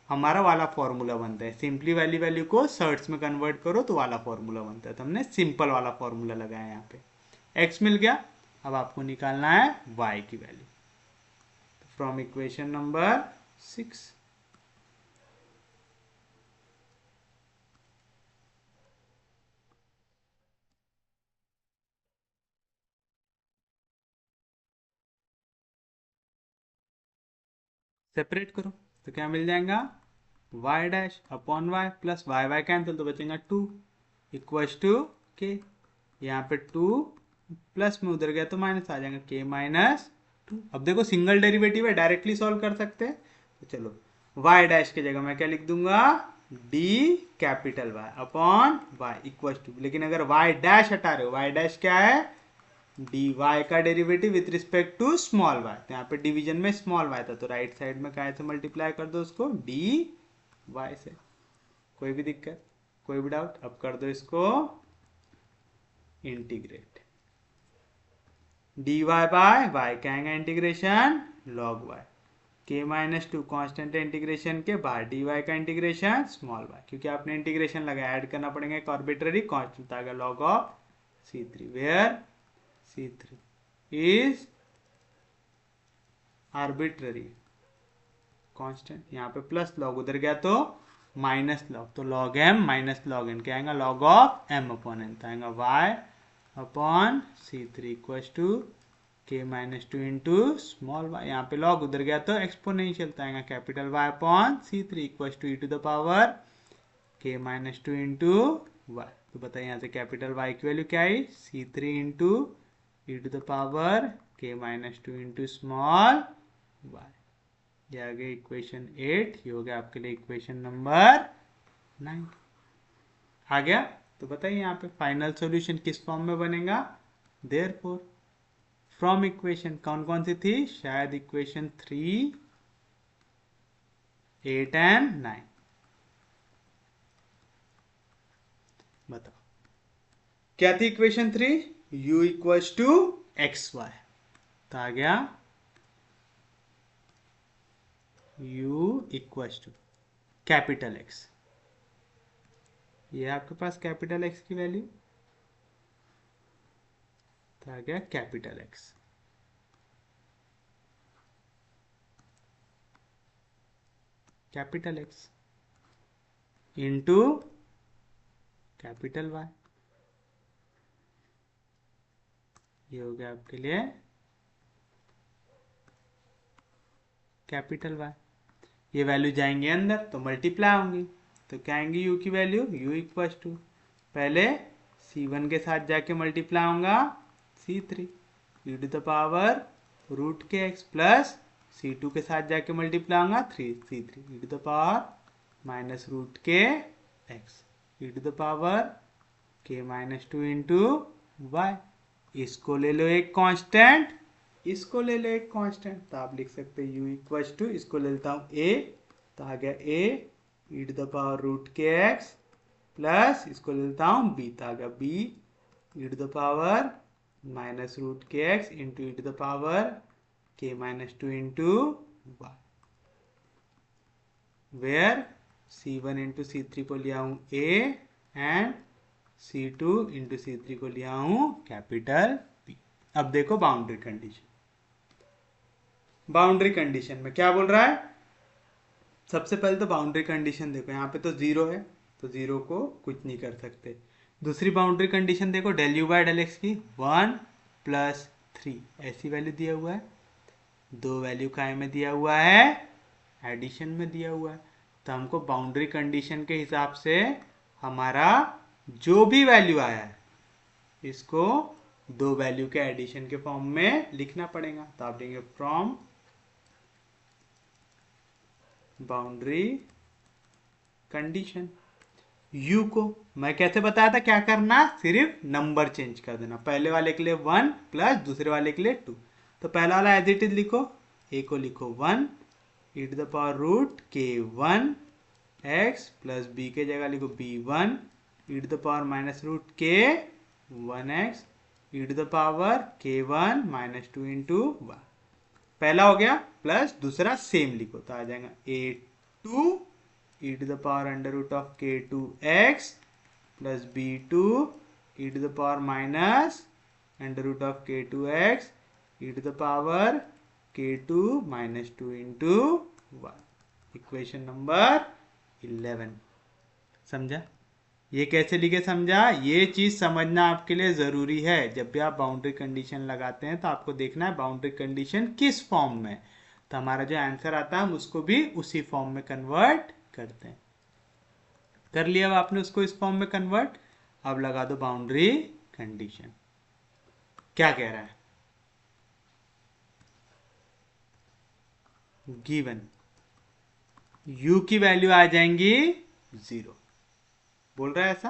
हमारा वाला फॉर्मूला बनता है। सिंपली वाली वैल्यू को सर्ट्स में कन्वर्ट करो तो वाला फॉर्मूला बनता है, तो हमने सिंपल वाला फॉर्मूला लगाया यहाँ पे। x मिल गया, अब आपको निकालना है y की value from equation number 6। Separate करो तो क्या मिल जाएगा, y dash upon y plus y y cancel, तो बचेगा 2 इक्वल्स टू k, यहाँ पे 2 प्लस में उधर गया तो माइनस आ जाएगा, k माइनस 2। अब देखो सिंगल डेरिवेटिव है, डायरेक्टली सॉल्व कर सकते हैं, तो चलो y डैश की जगह मैं क्या लिख दूंगा, d capital Y upon y equals to, लेकिन अगर y डैश हटा रहे हो, y डैश क्या है, dy का derivative with respect to small y, तो यहाँ पे डिवीजन में स्मॉल y था, तो राइट साइड में क्या से मल्टीप्लाई कर दो उसको dy से। कोई भी दिक्कत, कोई भी डाउट, अब कर दो इसको इंटीग्रेट, dy बाय y क्या आएगा integration log y, k minus 2 constant integration के बाहर dy का इंटीग्रेशन स्मॉल y, क्योंकि आपने इंटीग्रेशन लगाया, ऐड करना पड़ेगा एक आर्बिट्ररी कॉन्स्टेंट, आएगा log of C3, where C3 is arbitrary constant, यहाँ पे प्लस लॉग, उधर गया तो माइनस लॉग, तो log m minus log n क्या आएगा, log of m upon n, तो आएगा y upon C3 equals to k minus 2 into small y, यहाँ पे लॉग, उधर गया तो एक्सपोनेंशियल, तो आएगा capital Y upon C3 equals to e to the power k minus 2 into y। तो बताइए यहाँ से कैपिटल Y की वैल्यू क्या आई, C3 into e to the power k minus 2 into small y। ये आ गया इक्वेशन 8, ये हो गया आपके लिए इक्वेशन नंबर 9 आ गया। तो बताइए यहाँ पे फाइनल सॉल्यूशन किस फॉर्म में बनेगा, देयरफॉर फ्रॉम इक्वेशन कौन कौन सी थी, शायद इक्वेशन 3, 8 एंड 9, बताओ क्या थी equation 3, u equals to x y, तो आ गया u equals to capital X, ये आपके पास कैपिटल X की वैल्यू, तो आ गया capital X, capital X into capital Y, ये हो गया आपके लिए कैपिटल Y। ये वैल्यू जाएंगे अंदर तो मल्टीप्लाई होंगी, तो क्या आएंगी u की वैल्यू, u इक्वल्स टू पहले C1 के साथ जाके मल्टीप्लाई होगा C3 e to the power root k x plus C2 के साथ जाके मल्टीप्लाई होगा C3 e to the power minus root k x e to the power k minus two into y. इसको ले लो एक कांस्टेंट, इसको ले लो एक कांस्टेंट, तो आप लिख सकते हैं u इक्वल टू, इसको ले लेता हूँ a, तो आ गया a E to the power root K X, plus इसको ले लेता हूँ b, तो आ गया b E to the power minus root K X into E to the power k minus two into Y, where c1 इंटू c3 को लिया हूँ a and c2 into c3 को लिया हूँ कैपिटल P। अब देखो बाउंड्री कंडीशन, बाउंड्री कंडीशन में क्या बोल रहा है। सबसे पहले तो बाउंड्री कंडीशन देखो, यहाँ पे तो जीरो है तो जीरो को कुछ नहीं कर सकते। दूसरी बाउंड्री कंडीशन देखो, del you by del x की 1 प्लस 3 ऐसी वैल्यू दिया हुआ है, दो वैल्यू काय में दिया हुआ है, एडिशन में दिया हुआ है। तो हमको बाउंड्री कंडीशन के हिसाब से हमारा जो भी वैल्यू आया है इसको दो वैल्यू के एडिशन के फॉर्म में लिखना पड़ेगा। तो आप देंगे फ्रॉम बाउंड्री कंडीशन, u को मैं कैसे बताया था क्या करना, सिर्फ नंबर चेंज कर देना, पहले वाले के लिए 1 प्लस दूसरे वाले के लिए 2। तो पहला वाला एज इट इज लिखो, a को लिखो 1 e to the power root k 1 x, plus b के जगह लिखो b1 e to the power minus root k 1 x e to the power k1 minus 2 into 1। पहला हो गया, प्लस दूसरा सेम लिखो, तो आ जाएगा a2 e to the power under root of k2 x plus b2 e to the power minus under root of k2 x e to the power k2 minus 2 into 1। Equation number 11। समझा? ये कैसे लिखे समझा? ये चीज समझना आपके लिए जरूरी है। जब भी आप बाउंड्री कंडीशन लगाते हैं तो आपको देखना है बाउंड्री कंडीशन किस फॉर्म में, तो हमारा जो आंसर आता है हम उसको भी उसी फॉर्म में कन्वर्ट करते हैं। कर लिया अब आपने उसको इस फॉर्म में कन्वर्ट, अब लगा दो बाउंड्री कंडीशन। क्या कह रहा है, गिवन u की वैल्यू आ जाएंगी 0। बोल रहा है ऐसा,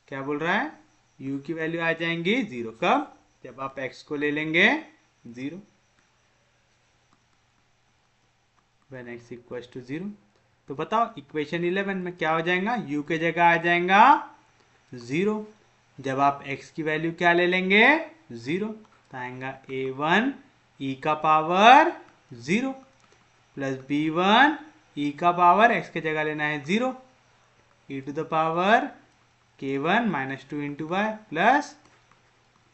क्या बोल रहा है, u की वैल्यू आ जाएंगी 0। कब? जब आप x को ले लेंगे 0, when x इक्वल टू 0। तो बताओ इक्वेशन 11 में क्या हो जाएगा, u के जगह आ जाएगा 0। जब आप x की वैल्यू क्या ले लेंगे 0, तो आएगा a1 e का पावर 0 प्लस b1 e का पावर x के जगह लेना है 0 E to the power k1 minus 2 into Y plus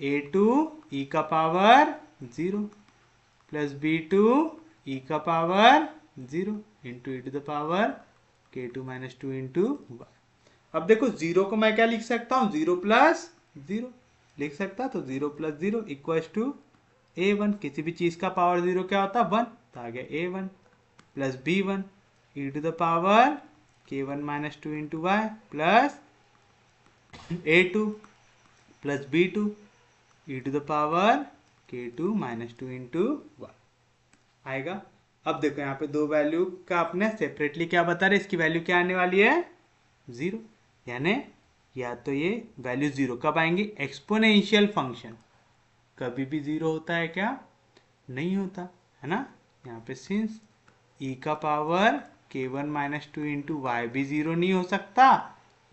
a2 e का पावर 0 प्लस b2 e का power 0 into E to the power k2 minus 2 into Y. अब देखो 0 को मैं क्या लिख सकता हूँ, 0 प्लस 0 लिख सकता, तो 0 प्लस 0 इक्वल टू a1। किसी भी चीज का पावर 0 क्या होता है 1, तो आ गया a1 plus b1 e to the power k1 minus 2 into Y plus a2 plus b2 e to the power k2 minus 2 into y आएगा। अब देखो यहाँ पे दो वैल्यू का अपने सेपरेटली क्या बता रहे, इसकी वैल्यू क्या आने वाली है 0, यानी या तो ये वैल्यू 0 कब आएंगी, एक्सपोनेंशियल फंक्शन कभी भी 0 होता है क्या, नहीं होता है ना। यहाँ पे सिंस e का पावर k1 माइनस 2 इंटू वाई भी 0 नहीं हो सकता,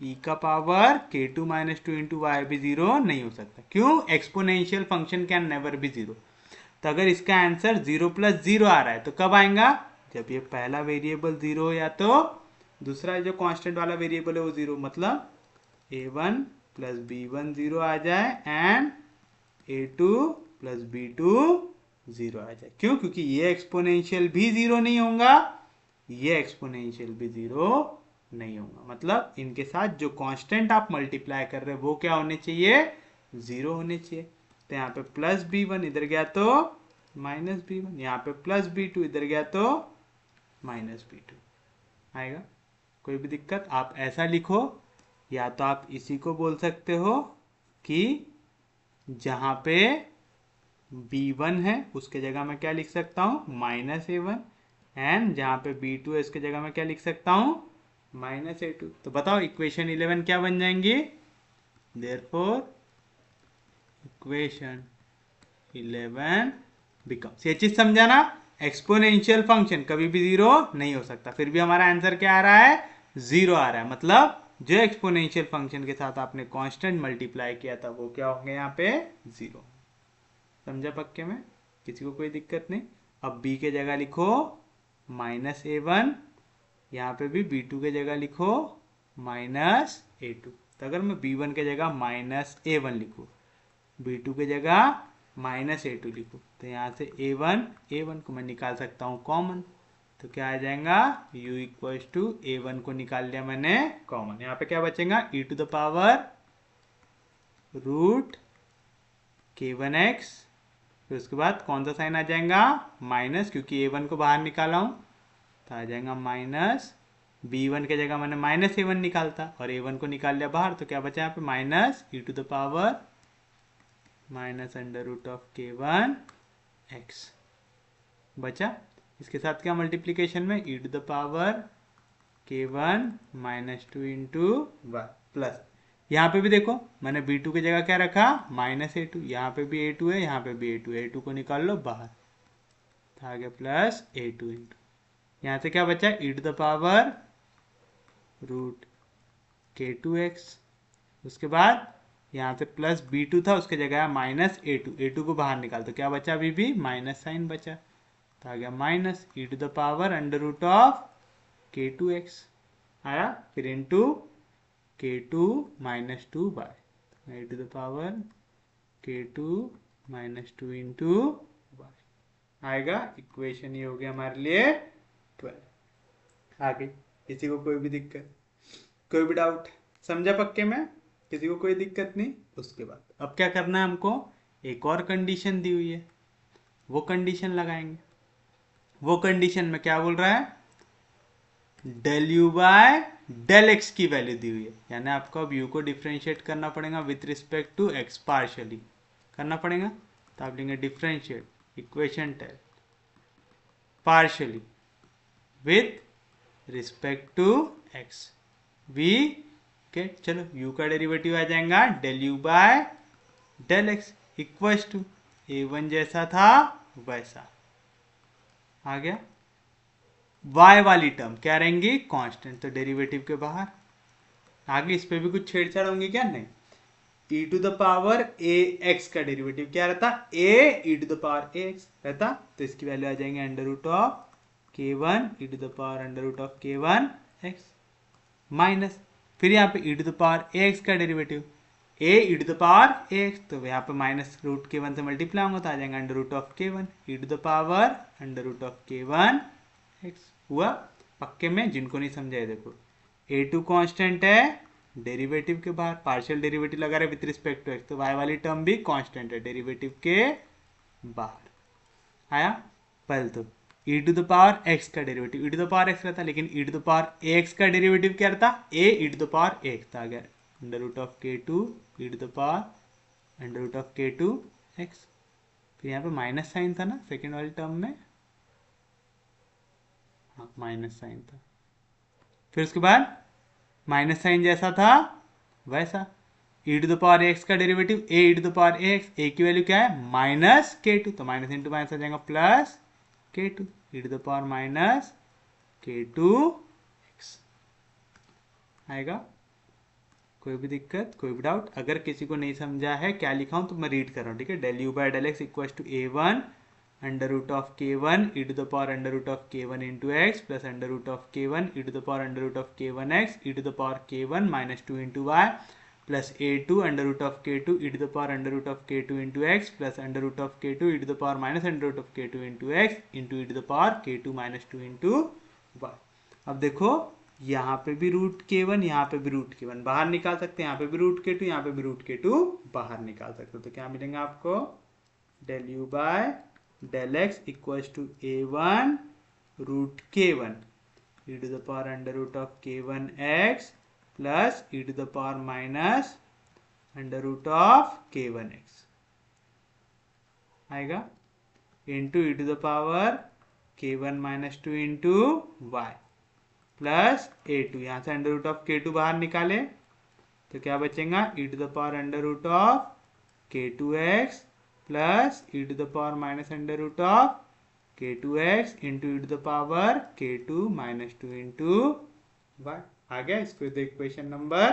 e का power k2 minus 2 into y भी 0 नहीं हो सकता। क्यों? Exponential function can never be 0। तो अगर इसका आंसर 0 प्लस 0 आ रहा है तो कब आएगा, जब ये पहला वेरिएबल 0 या तो दूसरा जो कांस्टेंट वाला वेरिएबल है वो 0, मतलब a1 प्लस b1 0 आ जाए एंड a2 प्लस b2 0 आ जाए। क्यों? क्योंकि ये एक्सपोनेंशियल भी 0 नहीं होगा, ये एक्सपोनेंशियल भी 0 नहीं होगा, मतलब इनके साथ जो कांस्टेंट आप मल्टीप्लाई कर रहे हैं वो क्या होने चाहिए, 0 होने चाहिए। तो यहाँ पे प्लस b1 इधर गया तो माइनस b1, यहाँ पे प्लस b2 इधर गया तो माइनस b2 आएगा। कोई भी दिक्कत? आप ऐसा लिखो, या तो आप इसी को बोल सकते हो कि जहाँ पे b1 है उसके जगह मैं क्या लिख सकता हूँ माइनस a1, एंड जहाँ पे b2 है इसके जगह मैं क्या लिख सकता हूँ माइनस a2। तो बताओ इक्वेशन 11 क्या बन जाएंगी, देयरफॉर इक्वेशन 11 बिकम्स, ये चीज समझा ना, एक्सपोनेंशियल फंक्शन कभी भी जीरो नहीं हो सकता, फिर भी हमारा आंसर क्या आ रहा है, जीरो आ रहा है, मतलब जो एक्सपोनेंशियल फंक्शन के साथ आपने कांस्टेंट मल्टीप्लाई किया था वो क्या होंगे यहाँ पे, जीरो। समझा पक्के में, किसी को कोई दिक्कत नहीं। अब b के जगह लिखो -a1, यहाँ पे भी b2 के जगह लिखो -a2। तो अगर मैं b1 के जगह -a1 लिखूँ, b2 के जगह -a2 लिखूँ, तो यहाँ से a1 को मैं निकाल सकता हूँ कॉमन, तो क्या आ जाएगा, u इक्वल्स टू a1 को निकाल लिया मैंने कॉमन, यहाँ पे क्या बचेगा, e to the power root k1x, फिर उसके बाद कौन सा साइन आ जाएगा, माइनस, क्योंकि a1 को बाहर निकाला हूँ, तो आ जाएगा माइनस, b1 के जगह मैंने -a1 निकालता और a1 को निकाल लिया बाहर, तो क्या बचा यहाँ पे, minus e to the power minus under root of k1x बचा। इसके साथ क्या मल्टीप्लीकेशन में, e to the power k1 -2 into y plus, यहाँ पे भी देखो मैंने b2 की जगह क्या रखा, -a2, यहाँ पे भी a2 है, यहाँ पे भी a2 है, a2 को निकाल लो बाहर, तो आ गया प्लस a2 इंटू, यहाँ से क्या बचा, e to the power root k2x, उसके बाद यहाँ से प्लस b2 था, उसके जगह -a2 को बाहर निकाल, तो क्या बचा, अभी भी माइनस साइन बचा, तो आ गया minus e to the power under root of k2x आया, फिर into k2 -2 e to the power k2 -2 into y आएगा, इक्वेशन ये हो गया हमारे लिए 12। आगे किसी को कोई भी दिक्कत, कोई भी डाउट, समझा पक्के में, किसी को कोई दिक्कत नहीं। उसके बाद अब क्या करना है हमको, एक और कंडीशन दी हुई है, वो कंडीशन लगाएंगे। वो कंडीशन में क्या बोल रहा है, del you by del x की वैल्यू दी हुई है, यानी आपको अब यू को डिफ्रेंशिएट करना पड़ेगा with respect to x, partially करना पड़ेगा, तो आप लेंगे डिफ्रेंशिएट इक्वेशन टेल partially with respect to x, वी के, चलो u का डेरिवेटिव आ जाएगा del you by del x equals to a1 जैसा था वैसा आ गया, y वाली टर्म क्या रहेंगी, कांस्टेंट, तो डेरिवेटिव के बाहर। आगे इस पे भी कुछ छेड़छाड़ होंगी क्या, नहीं, e to the power ax का डेरिवेटिव क्या रहता, a e to the power ax रहता, तो इसकी वैल्यू आ जाएंगे under root of k1 e to the power under root of k1 x minus, फिर यहाँ पे e to the power ax का derivative a e to the power ax, तो यहाँ पे माइनस रूट k1 से मल्टीप्लाई होगा, तो आ जाएगा under root of k1 e to the power under root of k1 x हुआ पक्के में। जिनको नहीं समझा है देखो, a2 कांस्टेंट है, डेरिवेटिव के बाहर पार्शियल डेरिवेटिव लगा रहे विथ रिस्पेक्ट टू x, तो y वाली टर्म भी कांस्टेंट है, डेरिवेटिव के बाहर आया। पहले तो e to the power x का derivative e to the power x रहता, लेकिन e to the power ax का डेरिवेटिव क्या रहता, a e to the power x, आ गया under root of k2 e to the power under root of k2 x, फिर यहाँ पे माइनस साइन था ना सेकेंड वाली टर्म में, हाँ माइनस साइन था, फिर उसके बाद माइनस साइन जैसा था वैसा, e to the power x का derivative a e to the power ax, a की वैल्यू क्या है -k2, तो माइनस इंटू माइनस आ जाएगा plus k2 e to the power minus k2x आएगा। कोई भी दिक्कत, कोई भी डाउट, अगर किसी को नहीं समझा है क्या लिखा हूं तो मैं रीड कर रहा हूँ, ठीक है, del you by del x equal to a1 under root of k1 e to the power under root of k1 into x plus under root of k1 e to the power under root of k1x e to the power k1 -2 into Y plus a2 under root of k2 e to the power under root of k2 into x plus under root of k2 e to the power minus under root of k2 into x into e to the power k2 -2 into Y. अब देखो यहाँ पे भी root k1, यहाँ पे भी root k1 बाहर निकाल सकते हैं, यहाँ पे भी रूट k2, यहाँ पे भी रूट k2 बाहर निकाल सकते हो, तो क्या मिलेंगे आपको, del you by del x equals to a1 root k1 e to the power under root of k1x plus e to the power minus under root of k1x आएगा into e to the power k1 -2 into Y plus a2, यहाँ से under root of k2 बाहर निकाले तो क्या बचेगा, E to the power under root of k2x plus E to the power minus under root of k2x into E to the power k2 minus 2 into Y. आ गया। इसको देख question number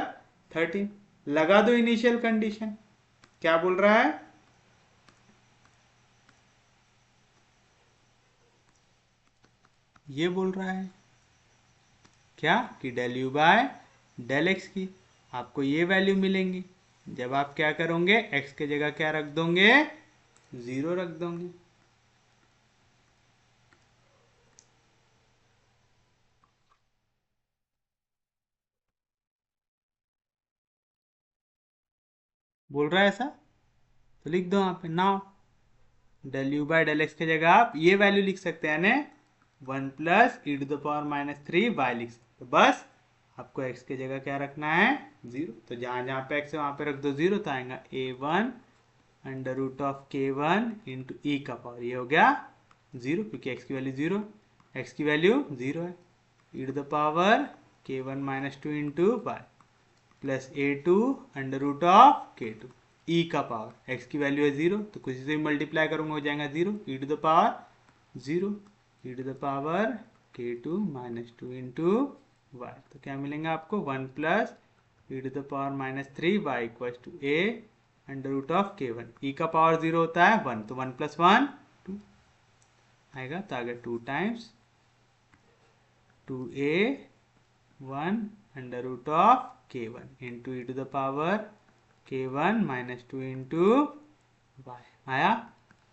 13, लगा दो इनिशियल कंडीशन। क्या बोल रहा है, ये बोल रहा है क्या कि del you by del x की आपको ये वैल्यू मिलेंगी जब आप क्या करोगे, एक्स के जगह क्या रख दोगे, 0 रख दोगे। बोल रहा है ऐसा, तो लिख दो यहाँ पे now del you by del x की जगह आप ये वैल्यू लिख सकते हैं, यानी 1 plus E to the power minus 3 y लिख सकते। बस आपको x की जगह क्या रखना है, 0। तो जहां जहां पे x है वहां पे रख दो 0, तो आएगा a1 under root of k1 into E का पावर, ये हो गया 0 क्योंकि x की वैल्यू 0, x की वैल्यू 0 है। E to the power k1 minus 2 into Y plus a2 under root of k2 E का पावर, x की वैल्यू है 0 तो कुछ से मल्टीप्लाई करूंगा हो जाएगा 0, E to the power 0 E to the power k2 minus 2 into Y. तो क्या मिलेंगे आपको, 1 plus E to the power minus 3 Y equal to A under root of k1। E का पावर 0 होता है 1, तो 1 प्लस 1 2 आएगा। तो आगे 2 times 2a 1 under root of k1 into E to the power k1 minus 2 into y आया,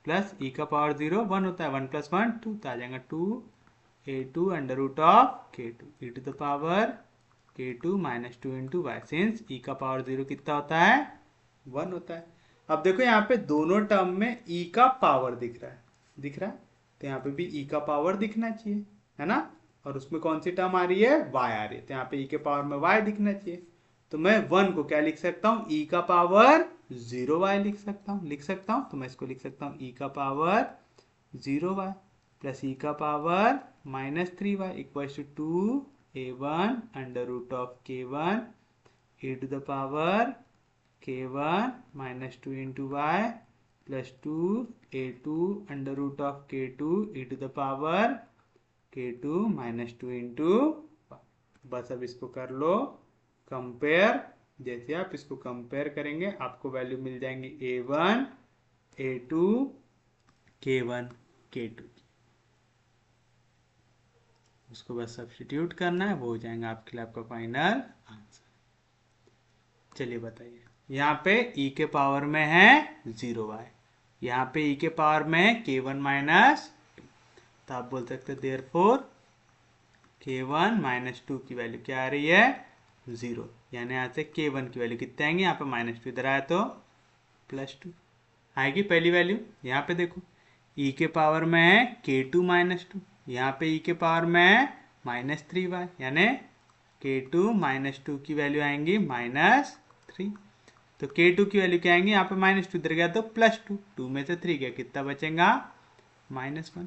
plus e का power 0 1 होता है, 1 प्लस 1 2, तो आ जाएगा 2a2 under root of k2 e to the power k2 minus 2 into y. Since e का power 0 कितना होता है, 1 होता है। अब देखो यहाँ पे दोनों टर्म में ई का पावर दिख रहा है, दिख रहा है, तो यहाँ पे भी ई का पावर दिखना चाहिए, है ना। और उसमें कौन सी टर्म आ रही है, वाई आ रही है, तो यहाँ पे ई के पावर में वाई दिखना चाहिए। तो मैं 1 को क्या लिख सकता हूँ, ई का पावर 0 वाई लिख सकता हूँ। तो मैं इसको लिख सकता हूँ ई का पावर 0 वाई प्लस ई का power minus 3 Y equal to 2a1 under root of k1 e to the power k1 minus 2 into Y plus 2a2 under root of k2 e to the power k2 minus 2 into. बस अब इसको कर लो compare. जैसे आप इसको compare करेंगे आपको value मिल जाएंगी a1 a2 k1 k2, उसको बस सब्स्टिट्यूट करना है, वो हो जाएगा आपके लिए आपका फाइनल आंसर। चलिए बताइए, यहाँ पे e के पावर में है 0y, यहाँ पे e के पावर में k1 माइनस 2, तो आप बोल सकते हैं देयरफॉर k1 माइनस 2 की वैल्यू क्या आ रही है, 0, यानी यहाँ से k1 की वैल्यू कितने आएंगे, यहाँ पे माइनस 2 इधर आया तो प्लस 2 आएगी पहली वैल्यू। यहाँ पे देखो e के पावर में है k2 माइनस 2, यहाँ पे e के पावर में है माइनस 3y, यानी k2 माइनस 2 की वैल्यू आएंगी माइनस 3। तो k2 की वैल्यू क्या आएंगी, यहाँ पे माइनस 2 इधर गया तो प्लस 2, 2 में से 3 गया, कितना बचेगा माइनस 1।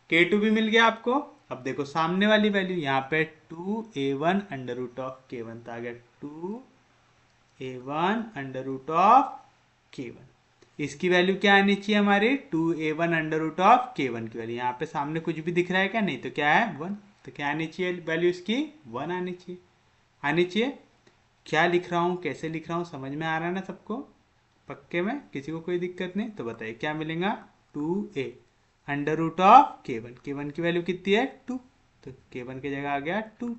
k2 भी मिल गया आपको। अब देखो सामने वाली वैल्यू, यहाँ पे 2a1 under root of k1, तो आ गया 2a1 under root of k1। इसकी वैल्यू क्या आनी चाहिए हमारी, 2a1 under root of k1 की वैल्यू, यहाँ पे सामने कुछ भी दिख रहा है क्या, नहीं, तो क्या है 1, तो क्या आनी चाहिए वैल्यू इसकी 1 आनी चाहिए, आनी चाहिए। क्या लिख रहा हूँ, कैसे लिख रहा हूँ, समझ में आ रहा है ना सबको, पक्के में, किसी को कोई दिक्कत नहीं। तो बताइए क्या मिलेगा, 2a under root of k1, k1 की वैल्यू कितनी है 2, तो k1 की जगह आ गया 2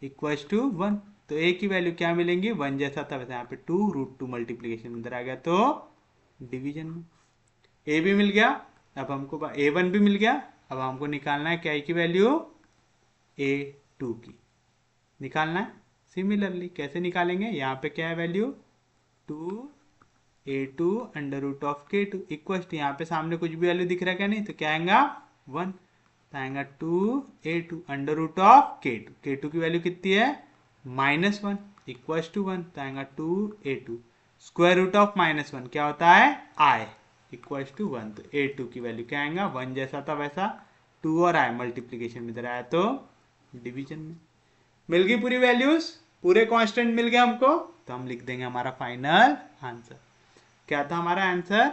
इक्वल्स टू 1, तो a की वैल्यू क्या मिलेंगी, 1 जैसा था वैसे यहाँ पे 2 रूट 2 मल्टीप्लीकेशन अंदर आ गया, तो डिवीजन में a भी मिल गया। अब हमको a1 भी मिल गया, अब हमको निकालना है क्या की वैल्यू, a2 की निकालना है। सिमिलरली कैसे निकालेंगे, यहाँ पे क्या है value 2a2 under root of k2 equal to, यहाँ पे सामने कुछ भी वैल्यू दिख रहा है क्या, नहीं, तो क्या आएगा 1, तो आएगा 2a2 under root of k2, k2 की वैल्यू कितनी है माइनस 1 इक्वल टू 1, तो आएगा 2a2 square root of minus 1 क्या होता है i इक्वल टू 1, तो a2 की वैल्यू क्या आएगा 1 जैसा था वैसा 2 और i मल्टीप्लीकेशन में इधर आया तो डिवीजन में। मिल गई पूरी वैल्यूज, पूरे कांस्टेंट मिल गए हमको। तो हम लिख देंगे हमारा फाइनल आंसर। क्या था हमारा आंसर?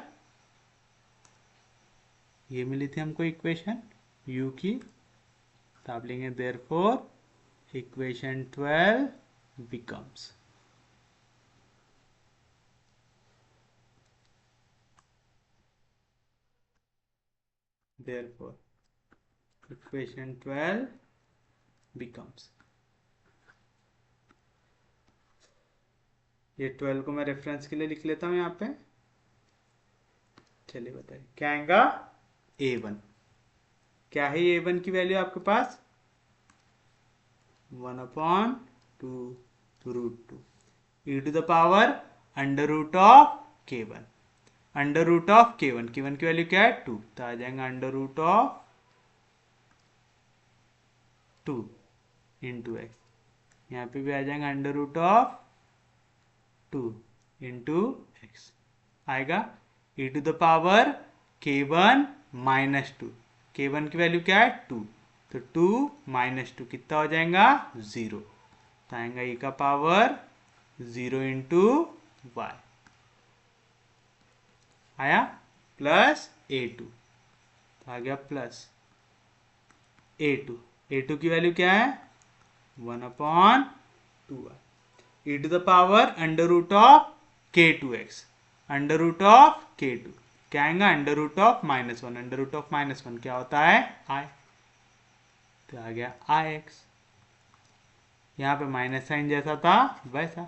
ये मिली थी हमको इक्वेशन u की, तो आप लेंगे therefore equation 12 becomes, therefore equation 12 becomes, ये 12 को मैं रेफरेंस के लिए लिख लेता हूं यहाँ पे। चलिए बताइए क्या आएगा? a1। क्या है a1 की वैल्यू आपके पास? 1/2 e to the power under root of k1, under root of k1 की वैल्यू क्या है? 2, तो आ जाएगा under root of 2 into x. यहाँ पे भी आ जाएगा under root of 2 into x, आएगा e to the power k1 minus 2, k1 की वैल्यू क्या है? 2, तो 2 माइनस 2 कितना हो जाएगा? 0, तो आएगा e का पावर 0 इंटू वाई, आया प्लस a2, तो आ गया प्लस a2 की वैल्यू क्या है? 1/2 e to the power under root of k2x, under root of k2 क्या आएगा? Under root of -1, under root of -1 क्या होता है? i, तो आ गया ix। यहाँ पे माइनस साइन जैसा था वैसा,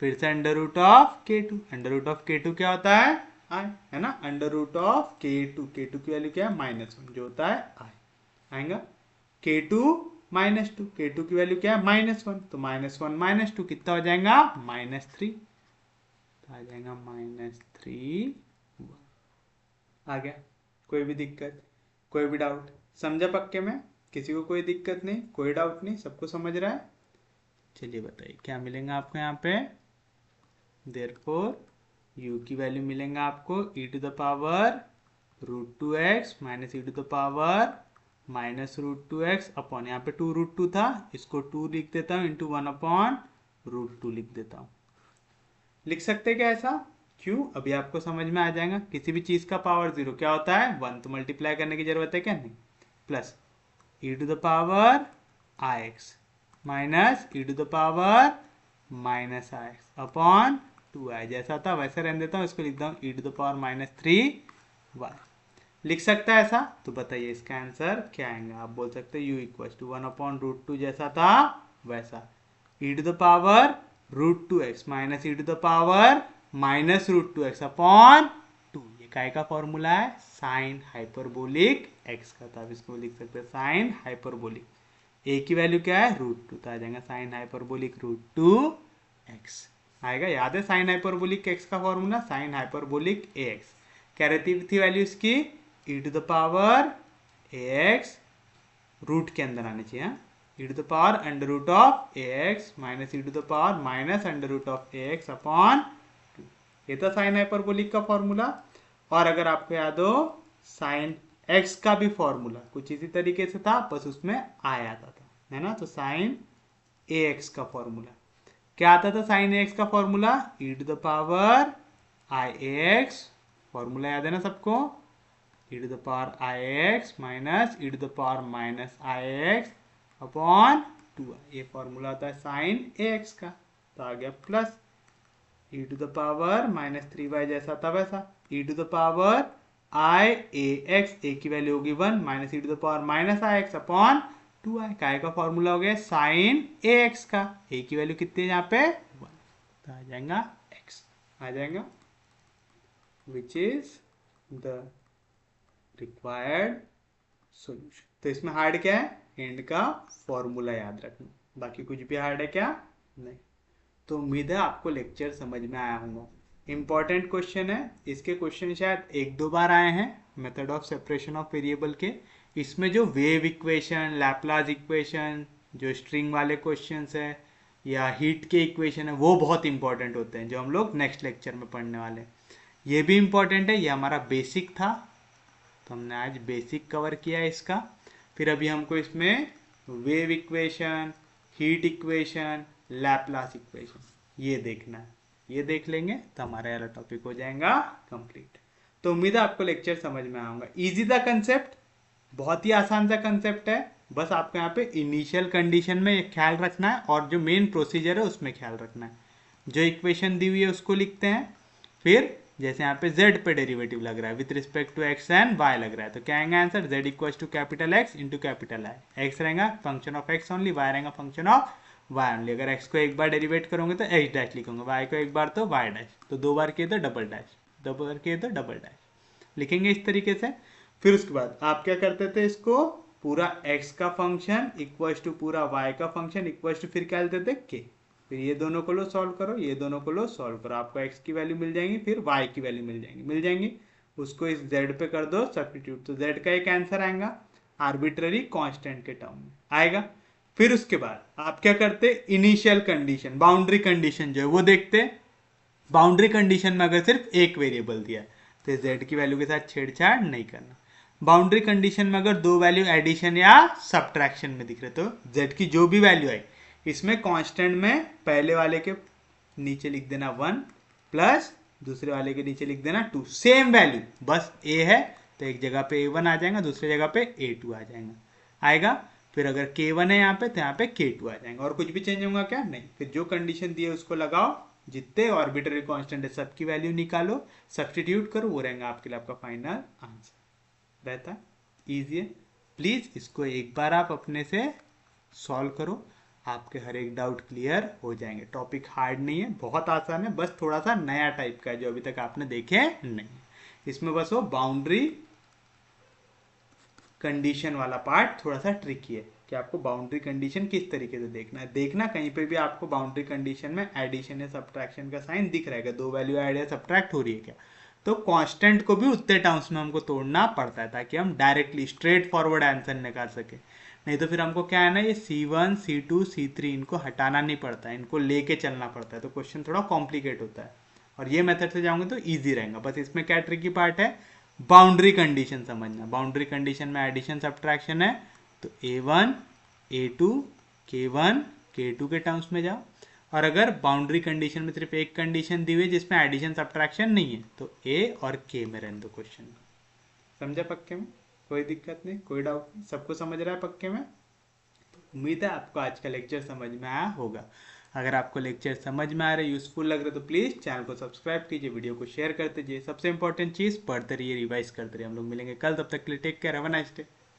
फिर से under root of k2, under root of k2 क्या होता है? i, है ना, अंडर रूट ऑफ k2 की वैल्यू क्या है? -1 जो होता है i, आएगा k2 -2, k2 की वैल्यू क्या है? -1, तो -1 -2 कितना हो जाएगा? -3, तो आ जाएगा -3। आ गया? कोई भी दिक्कत, कोई भी डाउट? समझा पक्के में? किसी को कोई दिक्कत नहीं, कोई डाउट नहीं, सबको समझ रहा है? चलिए बताइए क्या मिलेगा आपको यहाँ पे? देयरफॉर u की वैल्यू मिलेगा आपको e to the power √2x minus e to the power -√2x upon, यहाँ पे 2√2 था, इसको 2 लिख देता हूँ इंटू 1/√2 लिख देता हूँ। लिख सकते क्या ऐसा? क्यों? अभी आपको समझ में आ जाएगा। किसी भी चीज का पावर 0 क्या होता है? 1, तो मल्टीप्लाई करने की जरूरत है क्या? नहीं, plus e to the power ix minus e to the power -ix upon 2i, जैसा था वैसे रहने देता हूँ, इसको लिखता हूँ e to the power -3y। लिख सकता है ऐसा? तो बताइए इसका आंसर क्या आएगा? आप बोल सकते हैं u इक्वल टू 1/√2 जैसा था वैसा, e to the power √2x minus e to the power -√2x upon 2। ये काय का फॉर्मूला है? साइन हाइपरबोलिक x का, तो आप इसको लिख सकते हैं साइन हाइपरबोलिक, a की वैल्यू क्या है? √2, तो आ जाएगा साइन हाइपरबोलिक √2x, आएगा? याद है साइन हाइपरबोलिक x का फॉर्मूला? Sine hyperbolic ax। क्या रहती थी वैल्यू इसकी? e to the power ax root के अंदर आने चाहिए, e to the power under root of ax minus e to the power minus under root of ax upon 2। ये था साइन हाइपरबोलिक का फॉर्मूला। और अगर आपको याद हो साइन x का भी फॉर्मूला कुछ इसी तरीके से था, बस उसमें आई आता था, है ना, तो साइन ax का फॉर्मूला क्या आता था? साइन ax का formula e to the power i ax, formula याद है ना सबको? e to the power ix minus e to the power -ix upon 2, ये फॉर्मूला होता है साइन ax का। तो आ गया plus e to the power -3y जैसा था वैसा, e to the power i ax, a की वैल्यू होगी 1 minus e to the power -ix upon 2i, काय का फॉर्मूला हो गया साइन ax का, a की वैल्यू कितनी है यहाँ पे? 1, तो आ जाएगा x, आ जाएगा which is the required solution. तो इसमें हार्ड क्या है? एंड का फॉर्मूला याद रखना, बाकी कुछ भी हार्ड है क्या? नहीं। तो उम्मीद है आपको लेक्चर समझ में आया होगा। इंपॉर्टेंट क्वेश्चन है, इसके क्वेश्चन शायद 1-2 बार आए हैं method of separation of variable के। इसमें जो वेव इक्वेशन, लैपलास इक्वेशन, जो स्ट्रिंग वाले क्वेश्चन है या हीट के इक्वेशन है, वो बहुत इंपॉर्टेंट होते हैं, जो हम लोग नेक्स्ट लेक्चर में पढ़ने वाले हैं। ये भी इंपॉर्टेंट है, ये हमारा बेसिक था, तो हमने आज बेसिक कवर किया है इसका। फिर अभी हमको इसमें wave equation, heat equation, Laplace equation, ये देखना है, ये देख लेंगे तो हमारा वाला टॉपिक हो जाएगा कंप्लीट। तो उम्मीद है आपको लेक्चर समझ में आऊंगा। इजी था कंसेप्ट, बहुत ही आसान सा कंसेप्ट है। बस आपको यहाँ पे इनिशियल कंडीशन में एक ख्याल रखना है और जो मेन प्रोसीजर है उसमें ख्याल रखना है। जो इक्वेशन दी हुई है उसको लिखते हैं, फिर जैसे यहाँ पे z पे डेरिवेटिव लग रहा है with respect to x and y लग रहा है, तो क्या आएगा answer, z equals to capital X into capital I। x रहेगा function of x only, y रहेगा फंक्शन ऑफ y ओनली। अगर x को एक बार डेरिवेट करोगे तो x डैश लिखोगे, y को एक बार तो y डैश, तो दो बार किए तो डबल डैश, दो बार किए तो डबल डैश लिखेंगे इस तरीके से। फिर उसके बाद आप क्या करते थे, इसको पूरा x का फंक्शन इक्वल्स टू पूरा y का फंक्शन इक्वल्स टू फिर क्या लेते थे k, फिर ये दोनों को लो सॉल्व करो, ये दोनों को लो सॉल्व करो, आपको x की वैल्यू मिल जाएंगी, फिर y की वैल्यू मिल जाएंगी। उसको इस z पे कर दो सब्स्टिट्यूट, तो z का एक आंसर आएगा आर्बिट्ररी कांस्टेंट के टर्म में आएगा। फिर उसके बाद आप क्या करते, इनिशियल कंडीशन बाउंड्री कंडीशन जो है वो देखते। बाउंड्री कंडीशन में अगर सिर्फ एक वेरिएबल दिया है तो z की वैल्यू के साथ छेड़छाड़ नहीं करना। बाउंड्री कंडीशन में अगर दो वैल्यू एडिशन या सब्ट्रैक्शन में दिख रहे तो z की जो भी वैल्यू आई इसमें कांस्टेंट में पहले वाले के नीचे लिख देना 1 प्लस दूसरे वाले के नीचे लिख देना 2, सेम वैल्यू, बस a है तो एक जगह पे a1 आ जाएगा, दूसरी जगह पे a2 आ आएगा। फिर अगर k1 है यहाँ पे तो यहाँ पे k2 आ जाएगा, और कुछ भी चेंज होगा क्या, नहीं। फिर जो कंडीशन दी है उसको लगाओ, जितने ऑर्बिटरी कांस्टेंट है सबकी वैल्यू निकालो, सब्स्टिट्यूट करो, वो रहेगा आपके लिए आपका फाइनल आंसर रहता। इजी है, प्लीज इसको एक बार आप अपने से सॉल्व करो, आपके हर एक डाउट क्लियर हो जाएंगे। टॉपिक हार्ड नहीं है, बहुत आसान है, बस थोड़ा सा नया टाइप का है जो अभी तक आपने देखे नहीं। इसमें बस वो बाउंड्री कंडीशन वाला पार्ट थोड़ा सा ट्रिकी है कि आपको बाउंड्री कंडीशन किस तरीके से देखना है। देखना कहीं पे भी आपको बाउंड्री कंडीशन में एडिशन या सब्ट्रैक्शन का साइन दिख रहेगा, दो वैल्यू ऐड या सब्ट्रैक्ट हो रही है क्या, तो कांस्टेंट को भी उतने टर्म्स में हमको तोड़ना पड़ता है ताकि हम डायरेक्टली स्ट्रेट फॉरवर्ड आंसर निकाल सके। नहीं तो फिर हमको क्या है ना, ये C1 C2 C3 इनको हटाना नहीं पड़ता है, इनको लेके चलना पड़ता है, तो क्वेश्चन थोड़ा कॉम्प्लिकेट होता है। और ये मेथड से जाऊंगे तो ईजी रहेगा। बस इसमें क्या ट्रिकी पार्ट है, बाउंड्री कंडीशन समझना। बाउंड्री कंडीशन में एडिशन सब्ट्रैक्शन है तो a1 a2 k1 k2 के टर्म्स में जाओ, और अगर बाउंड्री कंडीशन में सिर्फ एक कंडीशन दी हुई है जिसमें एडिशन सब्ट्रैक्शन नहीं है तो a और k में रहने दो क्वेश्चन। समझा पक्के में, कोई दिक्कत नहीं, कोई डाउट नहीं, सबको समझ रहा है पक्के में। उम्मीद है आपको आज का लेक्चर समझ में आया होगा। अगर आपको लेक्चर समझ में आ रहे, यूजफुल लग रहे तो प्लीज़ चैनल को सब्सक्राइब कीजिए, वीडियो को शेयर करते जाइए। सबसे इंपॉर्टेंट चीज़, पढ़ते रहिए, रिवाइज करते रहिए। हम लोग मिलेंगे कल, तब तक के लिए take care, have a nice day.